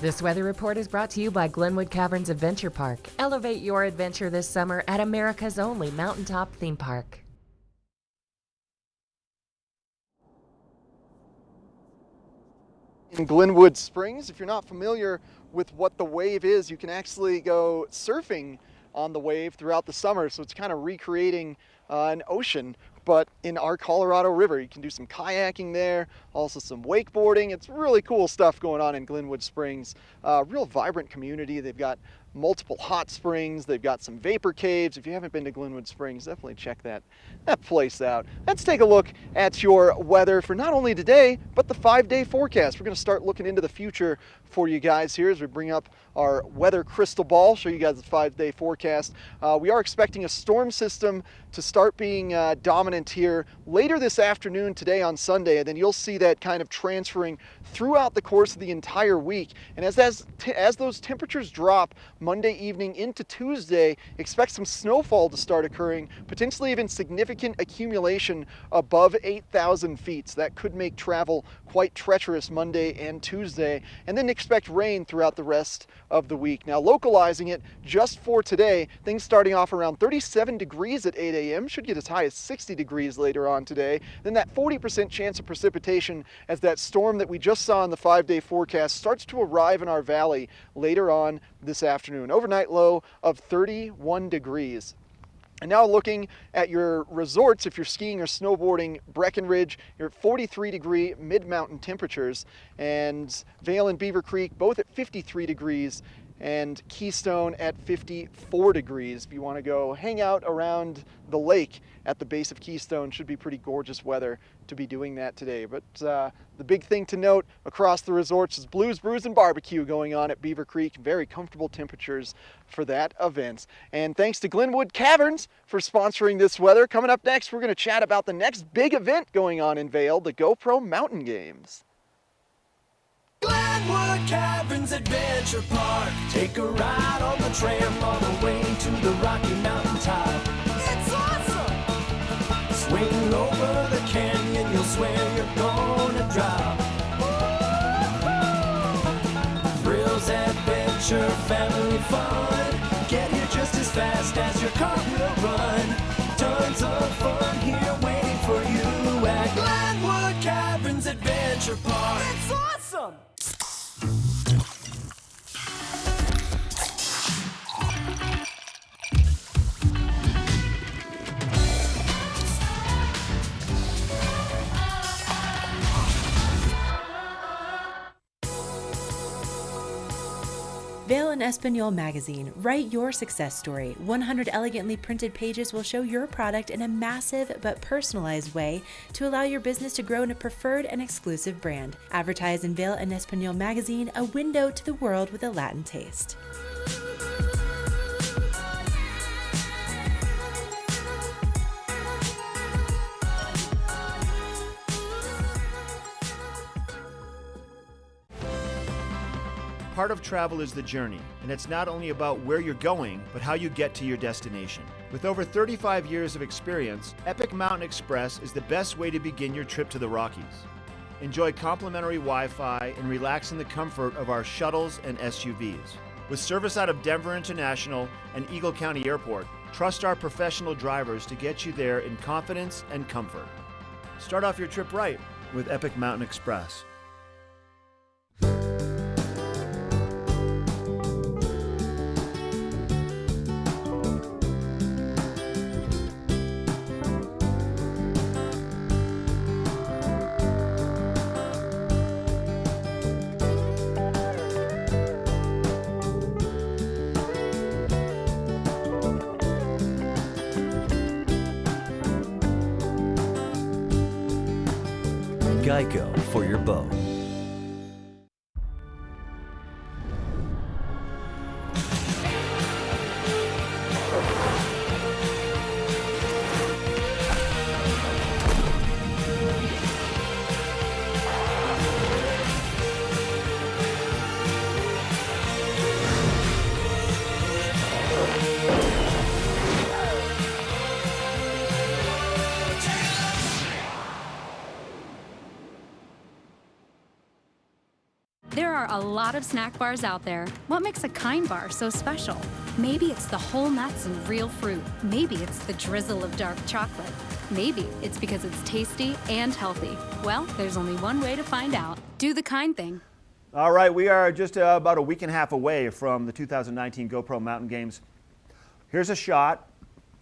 Speaker 8: This weather report is brought to you by Glenwood Caverns Adventure Park. Elevate your adventure this summer at America's only mountaintop theme park.
Speaker 3: In Glenwood Springs, if you're not familiar with what the wave is, you can actually go surfing on the wave throughout the summer. So it's kind of recreating an ocean, but in our Colorado River. You can do some kayaking there, also some wakeboarding. It's really cool stuff going on in Glenwood Springs. Real vibrant community. They've got multiple hot springs. They've got some vapor caves. If you haven't been to Glenwood Springs, definitely check that place out. Let's take a look at your weather for not only today, but the 5-day forecast. We're going to start looking into the future for you guys here as we bring up our weather crystal ball, show you guys the 5-day forecast. We are expecting a storm system to start being dominant here later this afternoon today on Sunday, and then you'll see that kind of transferring throughout the course of the entire week. And as those temperatures drop Monday evening into Tuesday, expect some snowfall to start occurring, potentially even significant accumulation above 8,000 feet. So that could make travel quite treacherous Monday and Tuesday, and then expect rain throughout the rest of the week. Now, localizing it just for today, things starting off around 37 degrees at 8 a.m., should get as high as 60 degrees later on today. Then that 40% chance of precipitation as that storm that we just saw in the 5-day forecast starts to arrive in our valley later on this afternoon. Overnight low of 31 degrees. And now looking at your resorts, if you're skiing or snowboarding, Breckenridge, you're at 43-degree mid-mountain temperatures, and Vail and Beaver Creek both at 53 degrees, and Keystone at 54 degrees. If you want to go hang out around the lake at the base of Keystone, should be pretty gorgeous weather to be doing that today. But the big thing to note across the resorts is Blues, Brews, and Barbecue going on at Beaver Creek. Very comfortable temperatures for that event. And thanks to Glenwood Caverns for sponsoring this weather. Coming up next, we're going to chat about the next big event going on in Vail, the GoPro Mountain Games.
Speaker 7: Glenwood Caverns Adventure Park. Take a ride on the tram all the way to the Rocky Mountain top. It's awesome! Swing over the canyon, you'll swear you're gonna drop. Thrills, adventure, family fun. Get here just as fast as your car will run. Tons of fun here waiting for you at Glenwood Caverns Adventure Park. It's awesome!
Speaker 22: Vail and Espanol magazine. Write your success story. 100 elegantly printed pages will show your product in a massive but personalized way to allow your business to grow in a preferred and exclusive brand. Advertise in Vail and Espanol magazine, a window to the world with a Latin taste.
Speaker 2: Part of travel is the journey, and it's not only about where you're going, but how you get to your destination. With over 35 years of experience, Epic Mountain Express is the best way to begin your trip to the Rockies. Enjoy complimentary Wi-Fi and relax in the comfort of our shuttles and SUVs. With service out of Denver International and Eagle County Airport, trust our professional drivers to get you there in confidence and comfort. Start off your trip right with Epic Mountain Express.
Speaker 5: Geico for your boat.
Speaker 15: There are a lot of snack bars out there. What makes a Kind bar so special? Maybe it's the whole nuts and real fruit. Maybe it's the drizzle of dark chocolate. Maybe it's because it's tasty and healthy. Well, there's only one way to find out. Do the Kind thing.
Speaker 2: All right, we are just about a week and a half away from the 2019 GoPro Mountain Games. Here's a shot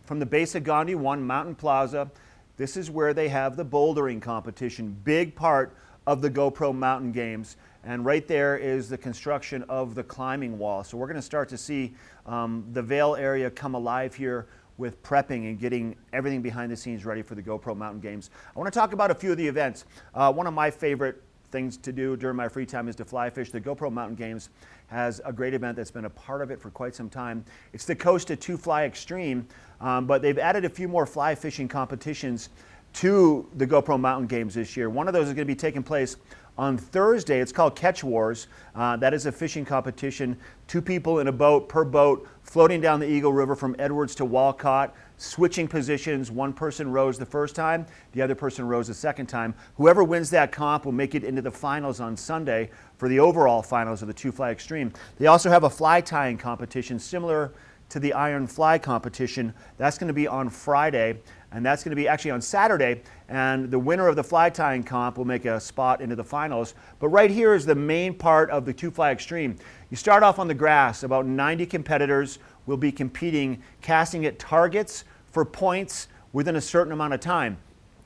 Speaker 2: from the base of Gandhi 1 Mountain Plaza. This is where they have the bouldering competition, big part of the GoPro Mountain Games. And right there is the construction of the climbing wall. So we're going to start to see the Vail area come alive here with prepping and getting everything behind the scenes ready for the GoPro Mountain Games. I want to talk about a few of the events. One of my favorite things to do during my free time is to fly fish. The GoPro Mountain Games has a great event that's been a part of it for quite some time. It's the Coast to 2 Fly Extreme, but they've added a few more fly fishing competitions to the GoPro Mountain Games this year. One of those is going to be taking place on Thursday. It's called Catch Wars. That is a fishing competition. 2 people in a boat per boat floating down the Eagle River from Edwards to Walcott, switching positions. One person rows the first time, the other person rows the second time. Whoever wins that comp will make it into the finals on Sunday for the overall finals of the 2 Fly Extreme. They also have a fly tying competition similar to the Iron Fly competition. That's going to be on Friday, and that's going to be actually on Saturday, and the winner of the fly tying comp will make a spot into the finals. But right here is the main part of the 2 Fly Extreme. You start off on the grass. About 90 competitors will be competing, casting at targets for points within a certain amount of time.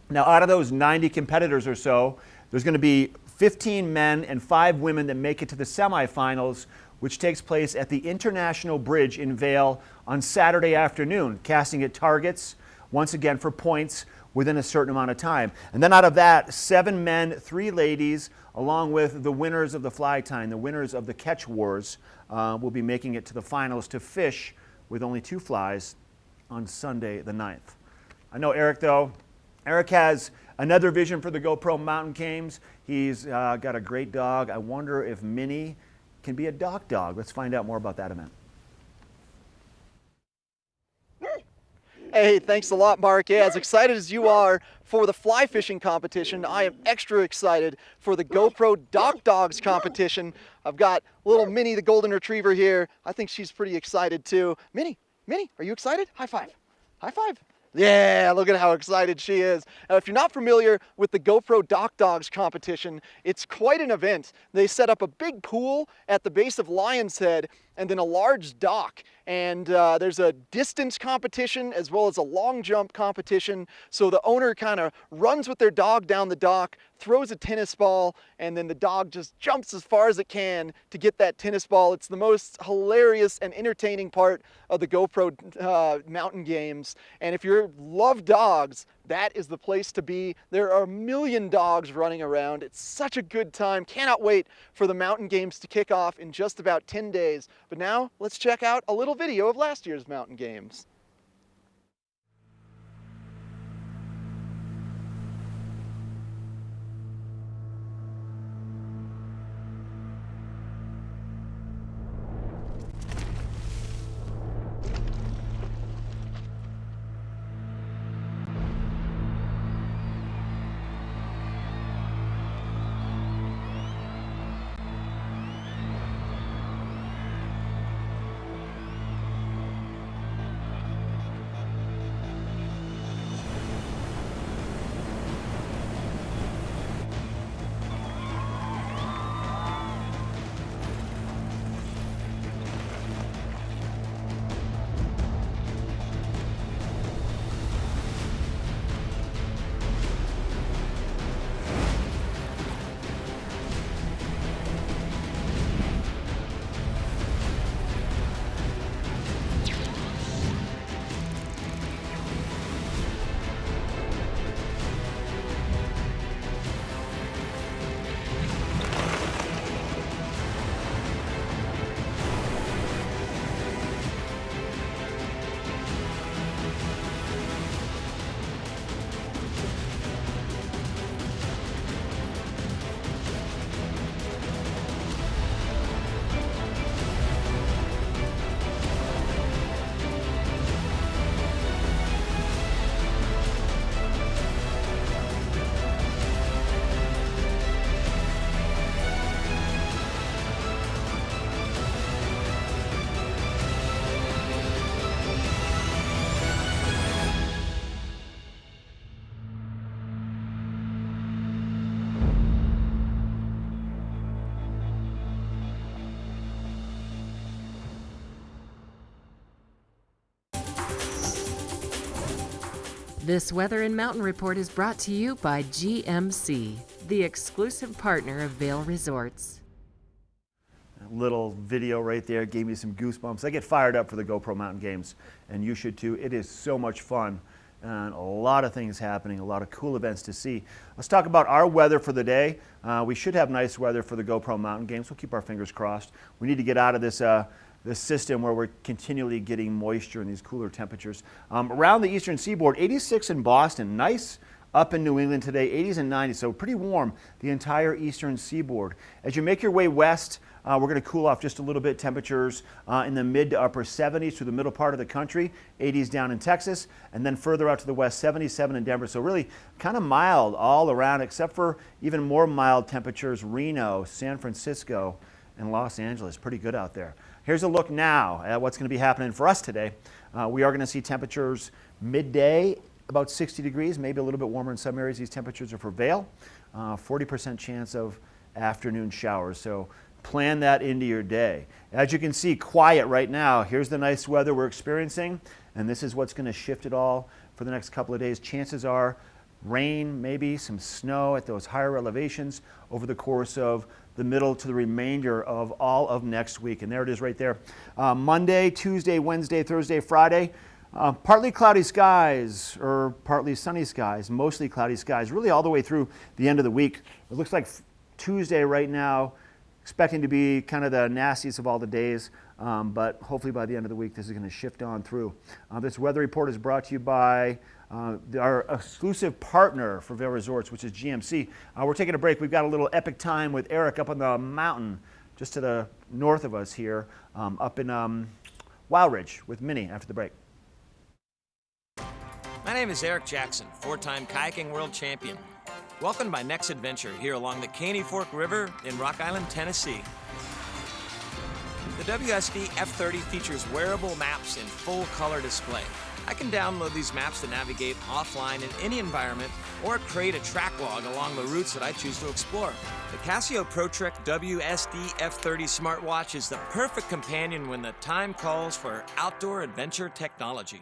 Speaker 2: Now, out of those 90 competitors or so, there's going to be 15 men and 5 women that make it to the semifinals, which takes place at the International Bridge in Vail on Saturday afternoon, casting at targets, once again for points within a certain amount of time. And then out of that, 7 men, 3 ladies, along with the winners of the fly tying, the winners of the Catch Wars, will be making it to the finals to fish with only 2 flies on Sunday the 9th. I know Eric, though. Eric has another vision for the GoPro Mountain Games. He's got a great dog. I wonder if Minnie can be a dock dog. Let's find out more about that event.
Speaker 3: Hey, thanks a lot, Mark. Yeah, as excited as you are for the fly fishing competition, I am extra excited for the GoPro Dock Dogs competition. I've got little Minnie, the golden retriever here. I think she's pretty excited too. Minnie, are you excited? High five. High five. Yeah, look at how excited she is. Now, if you're not familiar with the GoPro Dock Dogs competition, it's quite an event. They set up a big pool at the base of Lion's Head and then a large dock. And there's a distance competition as well as a long jump competition. So the owner kind of runs with their dog down the dock, throws a tennis ball, and then the dog just jumps as far as it can to get that tennis ball. It's the most hilarious and entertaining part of the GoPro Mountain Games. And if you love dogs, that is the place to be. There are a million dogs running around. It's such a good time. Cannot wait for the Mountain Games to kick off in just about 10 days. But now let's check out a little video of last year's Mountain Games.
Speaker 8: This Weather and Mountain Report is brought to you by GMC, the exclusive partner of Vail Resorts.
Speaker 2: That little video right there gave me some goosebumps. I get fired up for the GoPro Mountain Games, and you should too. It is so much fun. and a lot of things happening, a lot of cool events to see. Let's talk about our weather for the day. We should have nice weather for the GoPro Mountain Games. We'll keep our fingers crossed. We need to get out of this system where we're continually getting moisture and these cooler temperatures. Around the eastern seaboard, 86 in Boston, nice up in New England today, 80s and 90s, so pretty warm the entire eastern seaboard. As you make your way west, we're going to cool off just a little bit. Temperatures in the mid to upper 70s through the middle part of the country, 80s down in Texas, and then further out to the west, 77 in Denver. So really kind of mild all around, except for even more mild temperatures, Reno, San Francisco, and Los Angeles. Pretty good out there. Here's a look now at what's going to be happening for us today. We are going to see temperatures midday, about 60 degrees, maybe a little bit warmer in some areas. These temperatures are for Vail. 40% chance of afternoon showers. So plan that into your day. As you can see, quiet right now. Here's the nice weather we're experiencing, and this is what's going to shift it all for the next couple of days. Chances are rain, maybe some snow at those higher elevations over the course of the middle to the remainder of all of next week. And there it is right there. Monday, Tuesday, Wednesday, Thursday, Friday. Partly cloudy skies or partly sunny skies, mostly cloudy skies, really all the way through the end of the week. It looks like Tuesday right now, expecting to be kind of the nastiest of all the days, but hopefully by the end of the week this is going to shift on through. This weather report is brought to you by our exclusive partner for Vail Resorts, which is GMC. We're taking a break. We've got a little epic time with Eric up on the mountain just to the north of us here, up in Wild Ridge with Minnie after the break.
Speaker 13: My name is Eric Jackson, four-time kayaking world champion. Welcome to my next adventure here along the Caney Fork River in Rock Island, Tennessee. The WSD F30 features wearable maps in full color display. I can download these maps to navigate offline in any environment or create a track log along the routes that I choose to explore. The Casio ProTrek WSD F30 smartwatch is the perfect companion when the time calls for outdoor adventure technology.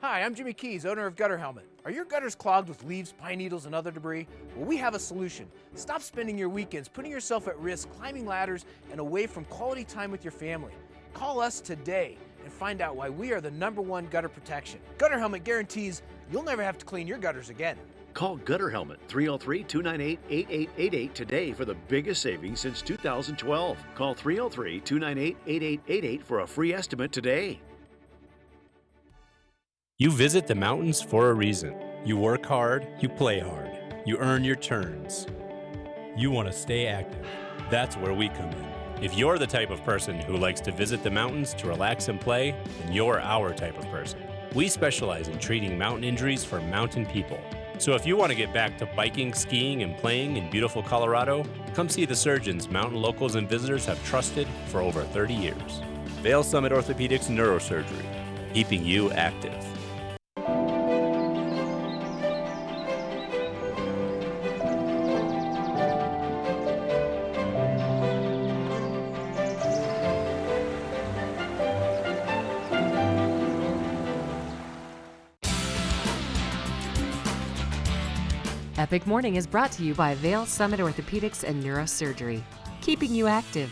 Speaker 19: Hi, I'm Jimmy Keys, owner of Gutter Helmet. Are your gutters clogged with leaves, pine needles, and other debris? Well, we have a solution. Stop spending your weekends putting yourself at risk, climbing ladders, and away from quality time with your family. Call us today and find out why we are the #1 gutter protection. Gutter Helmet guarantees you'll never have to clean your gutters again.
Speaker 18: Call Gutter Helmet 303-298-8888 today for the biggest savings since 2012. Call 303-298-8888 for a free estimate today.
Speaker 21: You visit the mountains for a reason. You work hard, you play hard, you earn your turns. You want to stay active. That's where we come in. If you're the type of person who likes to visit the mountains to relax and play, then you're our type of person. We specialize in treating mountain injuries for mountain people. So if you want to get back to biking, skiing, and playing in beautiful Colorado, come see the surgeons mountain locals and visitors have trusted for over 30 years. Vail Summit Orthopedics and Neurosurgery, keeping you active.
Speaker 8: Epic Morning is brought to you by Vail Summit Orthopedics and Neurosurgery, keeping you active.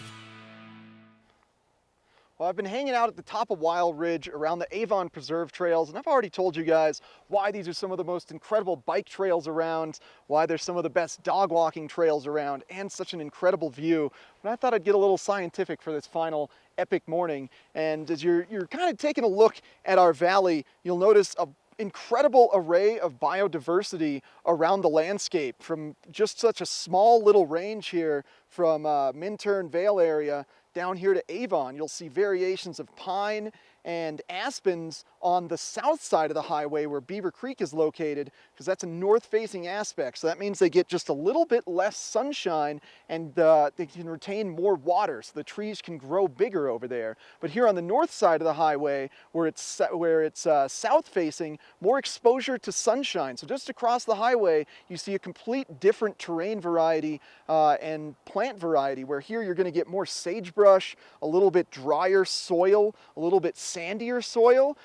Speaker 3: Well, I've been hanging out at the top of Wild Ridge around the Avon Preserve trails, and I've already told you guys why these are some of the most incredible bike trails around, why they're some of the best dog walking trails around, and such an incredible view. But I thought I'd get a little scientific for this final epic morning. And as you're kind of taking a look at our valley, you'll notice a incredible array of biodiversity around the landscape, from just such a small little range here from Minturn Vail area down here to Avon. You'll see variations of pine and aspens on the south side of the highway where Beaver Creek is located, because that's a north-facing aspect. So that means they get just a little bit less sunshine, and they can retain more water, so the trees can grow bigger over there. But here on the north side of the highway, where it's south-facing, more exposure to sunshine. So just across the highway, you see a complete different terrain variety and plant variety, where here you're going to get more sagebrush, a little bit drier soil, a little bit sandier soil,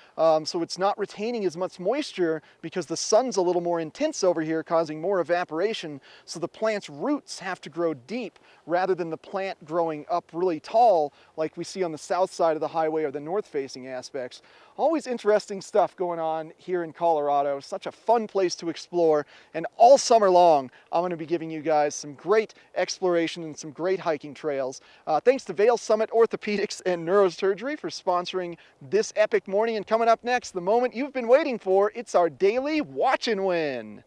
Speaker 3: so it's not retaining as much moisture because the sun's a little more intense over here, causing more evaporation, so the plant's roots have to grow deep rather than the plant growing up really tall like we see on the south side of the highway or the north-facing aspects. Always interesting stuff going on here in Colorado. Such a fun place to explore. And all summer long, I'm going to be giving you guys some great exploration and some great hiking trails. Thanks to Vail Summit Orthopedics and Neurosurgery for sponsoring this epic morning. And coming up next, the moment you've been waiting for, it's our daily Watch and Win.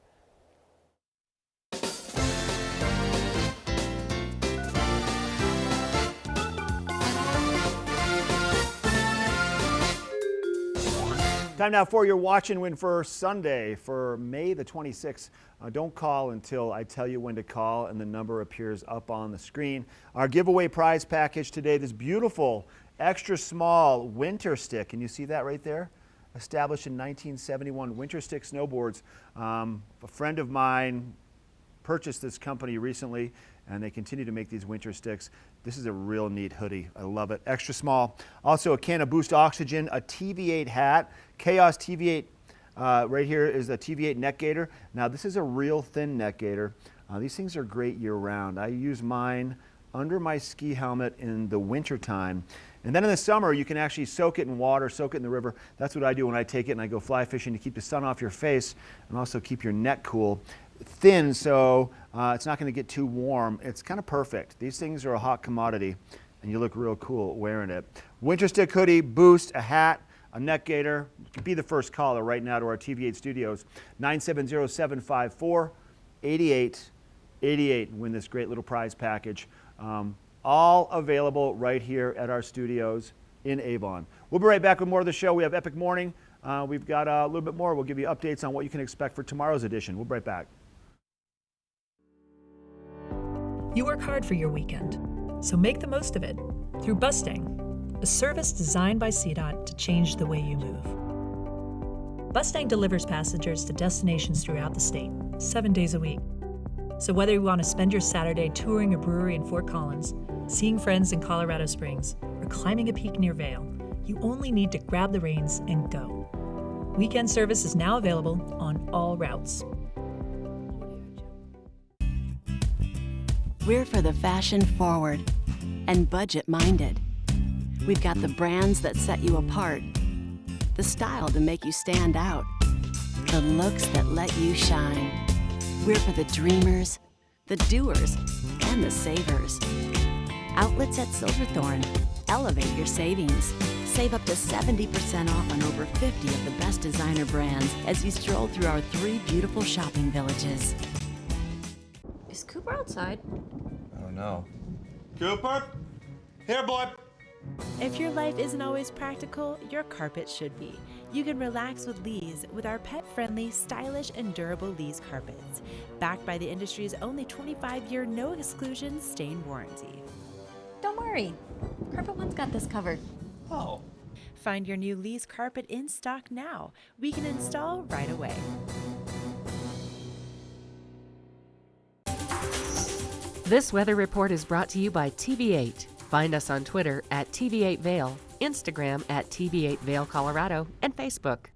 Speaker 2: Time now for your Watch and Win for Sunday, for May the 26th. Don't call until I tell you when to call and the number appears up on the screen. Our giveaway prize package today, this beautiful extra small winter stick. Can you see that right there? Established in 1971, winter stick snowboards. A friend of mine purchased this company recently, and they continue to make these winter sticks. This is a real neat hoodie. I love it. Extra small. Also a can of Boost Oxygen, a TV8 hat, Chaos TV8. Right here is a TV8 neck gaiter. Now this is a real thin neck gaiter. These things are great year round. I use mine under my ski helmet in the winter time. And then in the summer, you can actually soak it in water, soak it in the river. That's what I do when I take it and I go fly fishing, to keep the sun off your face and also keep your neck cool. Thin, so it's not going to get too warm. It's kind of perfect. These things are a hot commodity, and you look real cool wearing it. Winter stick hoodie, Boost, a hat, a neck gaiter. Be the first caller right now to our TV8 studios, 970-754-8888. Win this great little prize package. All available right here at our studios in Avon. We'll be right back with more of the show. We have Epic Morning. We've got a little bit more. We'll give you updates on what you can expect for tomorrow's edition. We'll be right back.
Speaker 4: You work hard for your weekend, so make the most of it through Bustang, a service designed by CDOT to change the way you move. Bustang delivers passengers to destinations throughout the state, 7 days a week. So whether you want to spend your Saturday touring a brewery in Fort Collins, seeing friends in Colorado Springs, or climbing a peak near Vail, you only need to grab the reins and go. Weekend service is now available on all routes.
Speaker 6: We're for the fashion forward and budget minded. We've got the brands that set you apart, the style to make you stand out, the looks that let you shine. We're for the dreamers, the doers, and the savers. Outlets at Silverthorne. Elevate your savings. Save up to 70% off on over 50 of the best designer brands as you stroll through our 3 beautiful shopping villages.
Speaker 23: Is Cooper outside?
Speaker 24: I don't know. Cooper? Here, boy.
Speaker 14: If your life isn't always practical, your carpet should be. You can relax with Lee's with our pet-friendly, stylish, and durable Lee's carpets, backed by the industry's only 25-year no-exclusion stain warranty.
Speaker 23: Don't worry. Carpet One's got this covered.
Speaker 24: Oh.
Speaker 14: Find your new Lee's carpet in stock now. We can install right away.
Speaker 8: This weather report is brought to you by TV8. Find us on Twitter at TV8 Vail, Instagram at TV8 Vail Colorado, and Facebook.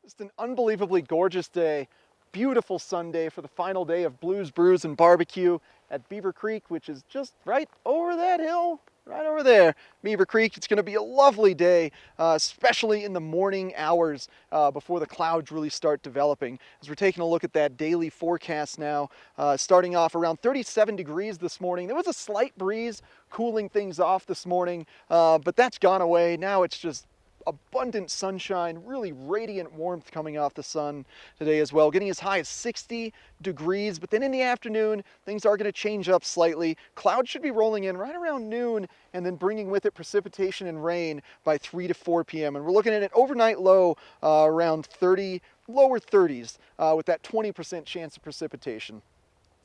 Speaker 3: Just an unbelievably gorgeous day. Beautiful Sunday for the final day of Blues, Brews, and Barbecue at Beaver Creek, which is just right over that hill. Right over there, Beaver Creek. It's going to be a lovely day, especially in the morning hours before the clouds really start developing. As we're taking a look at that daily forecast now, starting off around 37 degrees this morning. There was a slight breeze cooling things off this morning, but that's gone away. Now it's just abundant sunshine, really radiant warmth coming off the sun today as well, getting as high as 60 degrees. But then in the afternoon, things are going to change up slightly. Clouds should be rolling in right around noon and then bringing with it precipitation and rain by 3 to 4 p.m. And we're looking at an overnight low around 30, lower 30s with that 20% chance of precipitation.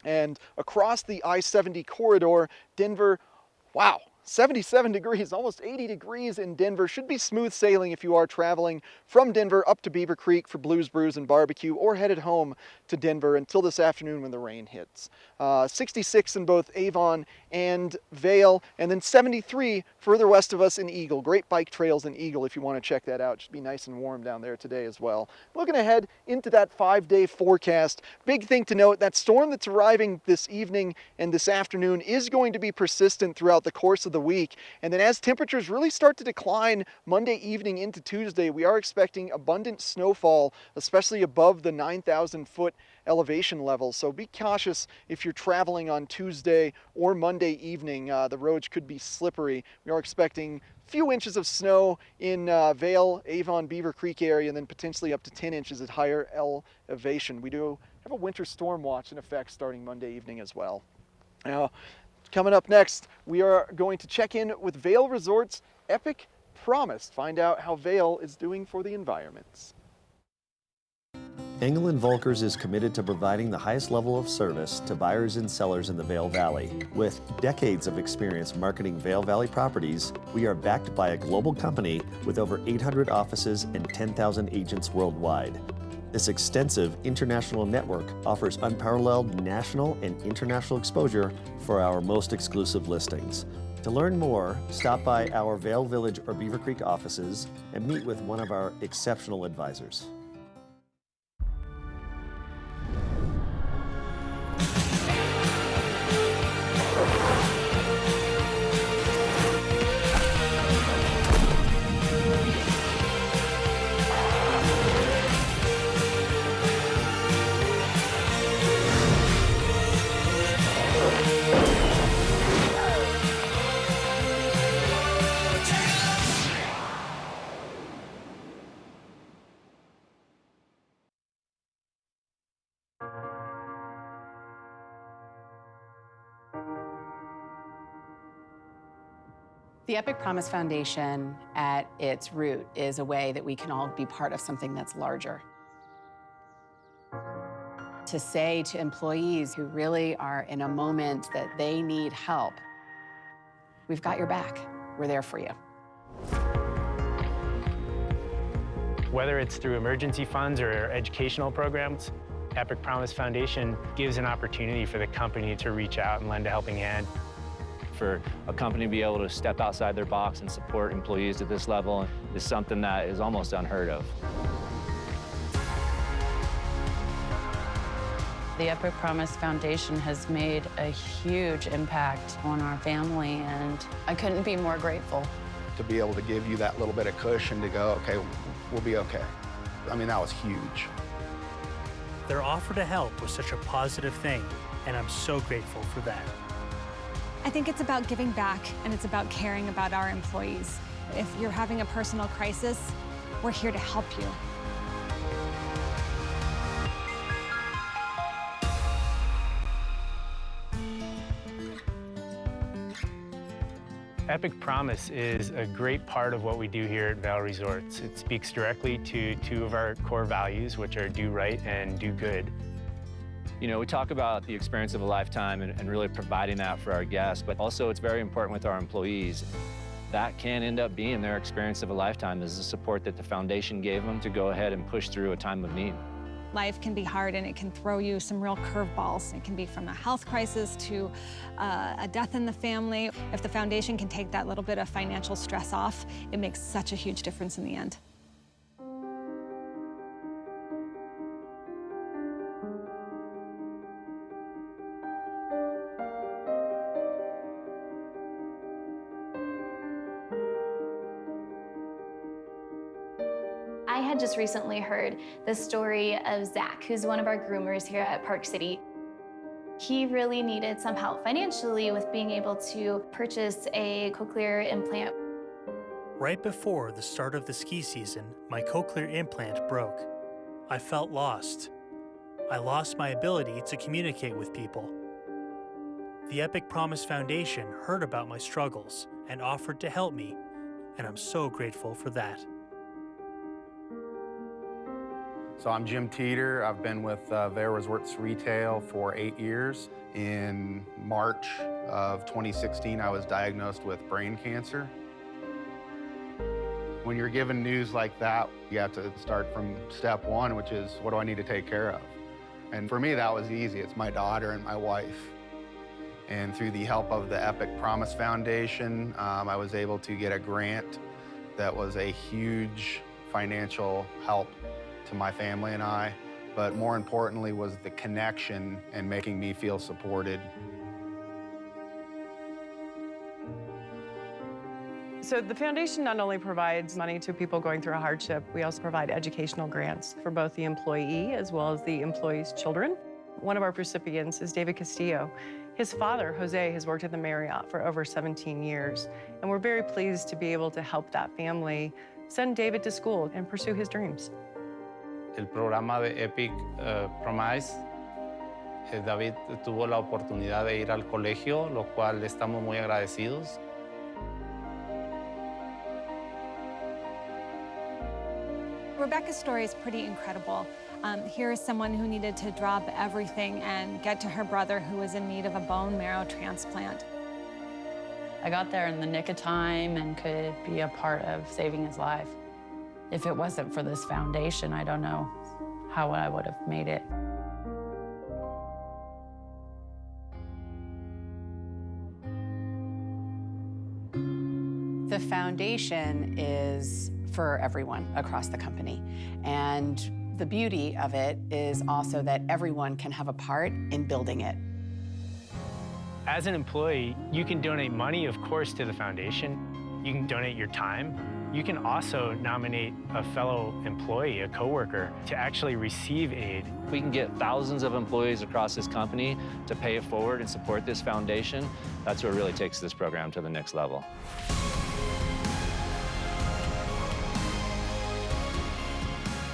Speaker 3: And across the I-70 corridor, Denver, wow, 77 degrees, almost 80 degrees in Denver. Should be smooth sailing if you are traveling from Denver up to Beaver Creek for Blues, Brews, and Barbecue, or headed home to Denver until this afternoon when the rain hits. 66 in both Avon and Vail, and then 73 further west of us in Eagle. Great bike trails in Eagle if you want to check that out. It should be nice and warm down there today as well. Looking ahead into that 5-day forecast, big thing to note, that storm that's arriving this evening and this afternoon is going to be persistent throughout the course of the the week. And then as temperatures really start to decline Monday evening into Tuesday, we are expecting abundant snowfall, especially above the 9,000 foot elevation levels. So be cautious if you're traveling on Tuesday or Monday evening. The roads could be slippery. We are expecting a few inches of snow in Vail, Avon, Beaver Creek area, and then potentially up to 10 inches at higher elevation. We do have a winter storm watch in effect starting Monday evening as well. Now, coming up next, we are going to check in with Vail Resorts' Epic Promise, find out how Vail is doing for the environment.
Speaker 5: Engel & Volkers is committed to providing the highest level of service to buyers and sellers in the Vail Valley. With decades of experience marketing Vail Valley properties, we are backed by a global company with over 800 offices and 10,000 agents worldwide. This extensive international network offers unparalleled national and international exposure for our most exclusive listings. To learn more, stop by our Vail Village or Beaver Creek offices and meet with one of our exceptional advisors.
Speaker 9: The Epic Promise Foundation, at its root, is a way that we can all be part of something that's larger. To say to employees who really are in a moment that they need help, we've got your back. We're there for you.
Speaker 10: Whether it's through emergency funds or educational programs, Epic Promise Foundation gives an opportunity for the company to reach out and lend a helping hand.
Speaker 11: For a company to be able to step outside their box and support employees at this level is something that is almost unheard of.
Speaker 17: The Epic Promise Foundation has made a huge impact on our family, and I couldn't be more grateful.
Speaker 25: To be able to give you that little bit of cushion to go, okay, we'll be okay. I mean, that was huge.
Speaker 26: Their offer to help was such a positive thing, and I'm so grateful for that.
Speaker 27: I think it's about giving back, and it's about caring about our employees. If you're having a personal crisis, we're here to help you.
Speaker 10: Epic Promise is a great part of what we do here at Vail Resorts. It speaks directly to two of our core values, which are do right and do good.
Speaker 11: You know, we talk about the experience of a lifetime and really providing that for our guests, but also it's very important with our employees. That can end up being their experience of a lifetime, is the support that the foundation gave them to go ahead and push through a time of need.
Speaker 27: Life can be hard, and it can throw you some real curveballs. It can be from a health crisis to a death in the family. If the foundation can take that little bit of financial stress off, it makes such a huge difference in the end.
Speaker 28: I had just recently heard the story of Zach, who's one of our groomers here at Park City. He really needed some help financially with being able to purchase a cochlear implant.
Speaker 26: Right before the start of the ski season, my cochlear implant broke. I felt lost. I lost my ability to communicate with people. The Epic Promise Foundation heard about my struggles and offered to help me, and I'm so grateful for that.
Speaker 29: So I'm Jim Teeter. I've been with Vail Resorts Retail for 8 years. In March of 2016, I was diagnosed with brain cancer. When you're given news like that, you have to start from step one, which is, what do I need to take care of? And for me, that was easy. It's my daughter and my wife. And through the help of the Epic Promise Foundation, I was able to get a grant that was a huge financial help to my family and I, but more importantly was the connection and making me feel supported.
Speaker 1: So the foundation not only provides money to people going through a hardship, we also provide educational grants for both the employee as well as the employee's children. One of our recipients is David Castillo. His father, Jose, has worked at the Marriott for over 17 years, and we're very pleased to be able to help that family send David to school and pursue his dreams.
Speaker 7: El programa de Epic Promise, David tuvo la oportunidad de ir al colegio, lo cual estamos muy agradecidos.
Speaker 27: Rebecca's story is pretty incredible. Here is someone who needed to drop everything and get to her brother who was in need of a bone marrow transplant.
Speaker 17: I got there in the nick of time and could be a part of saving his life. If it wasn't for this foundation, I don't know how I would have made it.
Speaker 9: The foundation is for everyone across the company. And the beauty of it is also that everyone can have a part in building it.
Speaker 10: As an employee, you can donate money, of course, to the foundation. You can donate your time. You can also nominate a fellow employee, a coworker, to actually receive aid.
Speaker 11: We can get thousands of employees across this company to pay it forward and support this foundation. That's what really takes this program to the next level.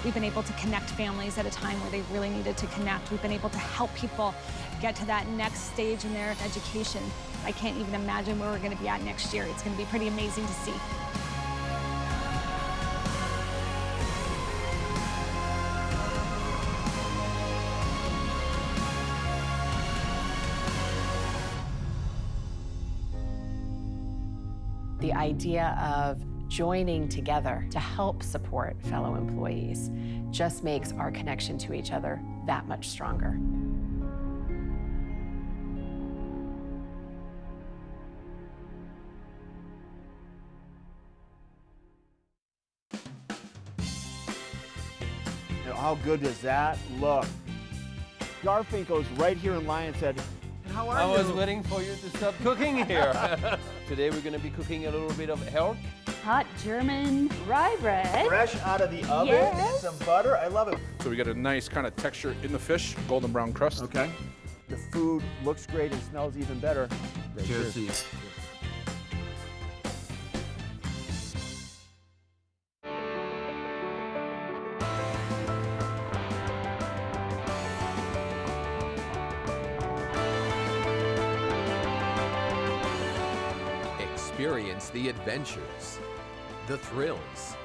Speaker 27: We've been able to connect families at a time where they really needed to connect. We've been able to help people get to that next stage in their education. I can't even imagine where we're going to be at next year. It's going to be pretty amazing to see.
Speaker 9: The idea of joining together to help support fellow employees just makes our connection to each other that much stronger.
Speaker 2: Now, how good does that look? Garfinkel's right here in Lions Head. How are
Speaker 24: I
Speaker 2: you?
Speaker 24: was waiting for you to start cooking here. Today we're going to be cooking a little bit of health.
Speaker 12: Hot German rye bread.
Speaker 2: Fresh out of the oven,
Speaker 12: Yes.
Speaker 2: some butter. I love it.
Speaker 13: So we get a nice kind of texture in the fish, golden brown crust.
Speaker 2: Okay. The food looks great and smells even better.
Speaker 24: Cheers.
Speaker 2: Cheers.
Speaker 15: Experience the adventures, the thrills,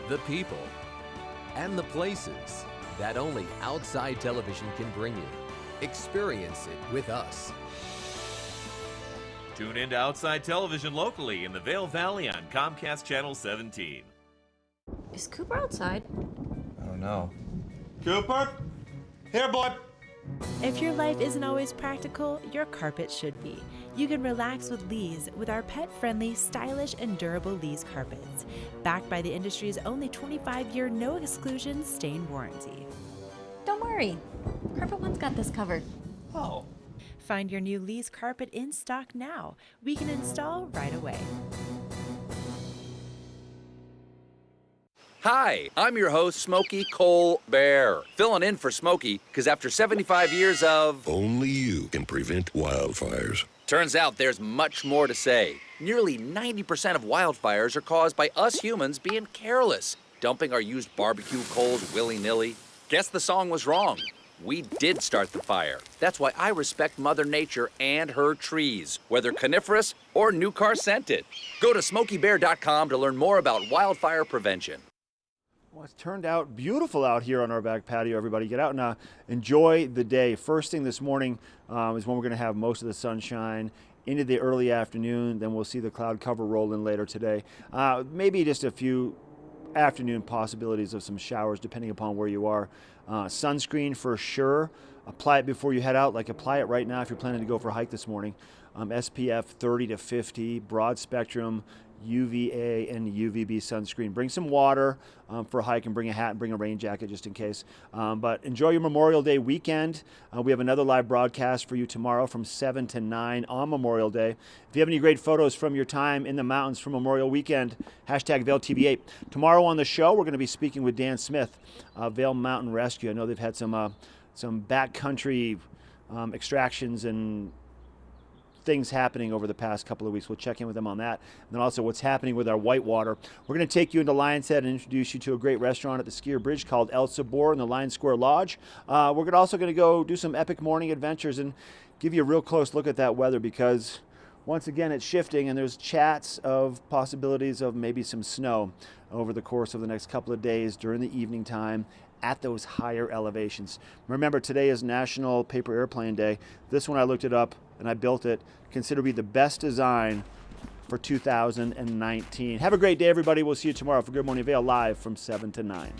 Speaker 15: the people, and the places that only Outside Television can bring you. Experience it with us.
Speaker 16: Tune in to Outside Television locally in the Vail Valley on Comcast Channel 17.
Speaker 23: Is Cooper outside?
Speaker 24: I don't know. Cooper? Here, boy.
Speaker 19: If your life isn't always practical, your carpet should be. You can relax with Lee's with our pet-friendly, stylish, and durable Lee's carpets, backed by the industry's only 25-year no-exclusion stain warranty.
Speaker 23: Don't worry. Carpet One's got this covered.
Speaker 24: Oh.
Speaker 19: Find your new Lee's carpet in stock now. We can install right away.
Speaker 20: Hi, I'm your host, Smokey Cole Bear, filling in for Smokey because after 75 years of...
Speaker 22: Only you can prevent wildfires.
Speaker 20: Turns out there's much more to say. Nearly 90% of wildfires are caused by us humans being careless, dumping our used barbecue coals willy-nilly. Guess the song was wrong. We did start the fire. That's why I respect Mother Nature and her trees, whether coniferous or new car scented. Go to SmokeyBear.com to learn more about wildfire prevention.
Speaker 2: Well, it's turned out beautiful out here on our back patio, everybody. Get out and enjoy the day. First thing this morning is when we're going to have most of the sunshine into the early afternoon. Then we'll see the cloud cover roll in later today. Maybe just a few afternoon possibilities of some showers depending upon where you are. Sunscreen for sure. Apply it before you head out. Like apply it right now if you're planning to go for a hike this morning. SPF 30 to 50, broad spectrum. UVA and UVB sunscreen. Bring some water for a hike, and bring a hat and bring a rain jacket just in case. But enjoy your Memorial Day weekend. We have another live broadcast for you tomorrow from 7 to 9 on Memorial Day. If you have any great photos from your time in the mountains for Memorial Weekend, hashtag Vail TV8. Tomorrow on the show, we're going to be speaking with Dan Smith, Vail Mountain Rescue. I know they've had some backcountry extractions and things happening over the past couple of weeks. We'll check in with them on that. And then also what's happening with our whitewater. We're going to take you into Lion's Head and introduce you to a great restaurant at the Skier Bridge called El Sabor in the Lion Square Lodge. We're also going to go do some epic morning adventures and give you a real close look at that weather, because once again it's shifting and there's chats of possibilities of maybe some snow over the course of the next couple of days during the evening time at those higher elevations. Remember, today is National Paper Airplane Day. This one, I looked it up and I built it, considered to be the best design for 2019. Have a great day, everybody. We'll see you tomorrow for Good Morning Vail, live from 7 to 9.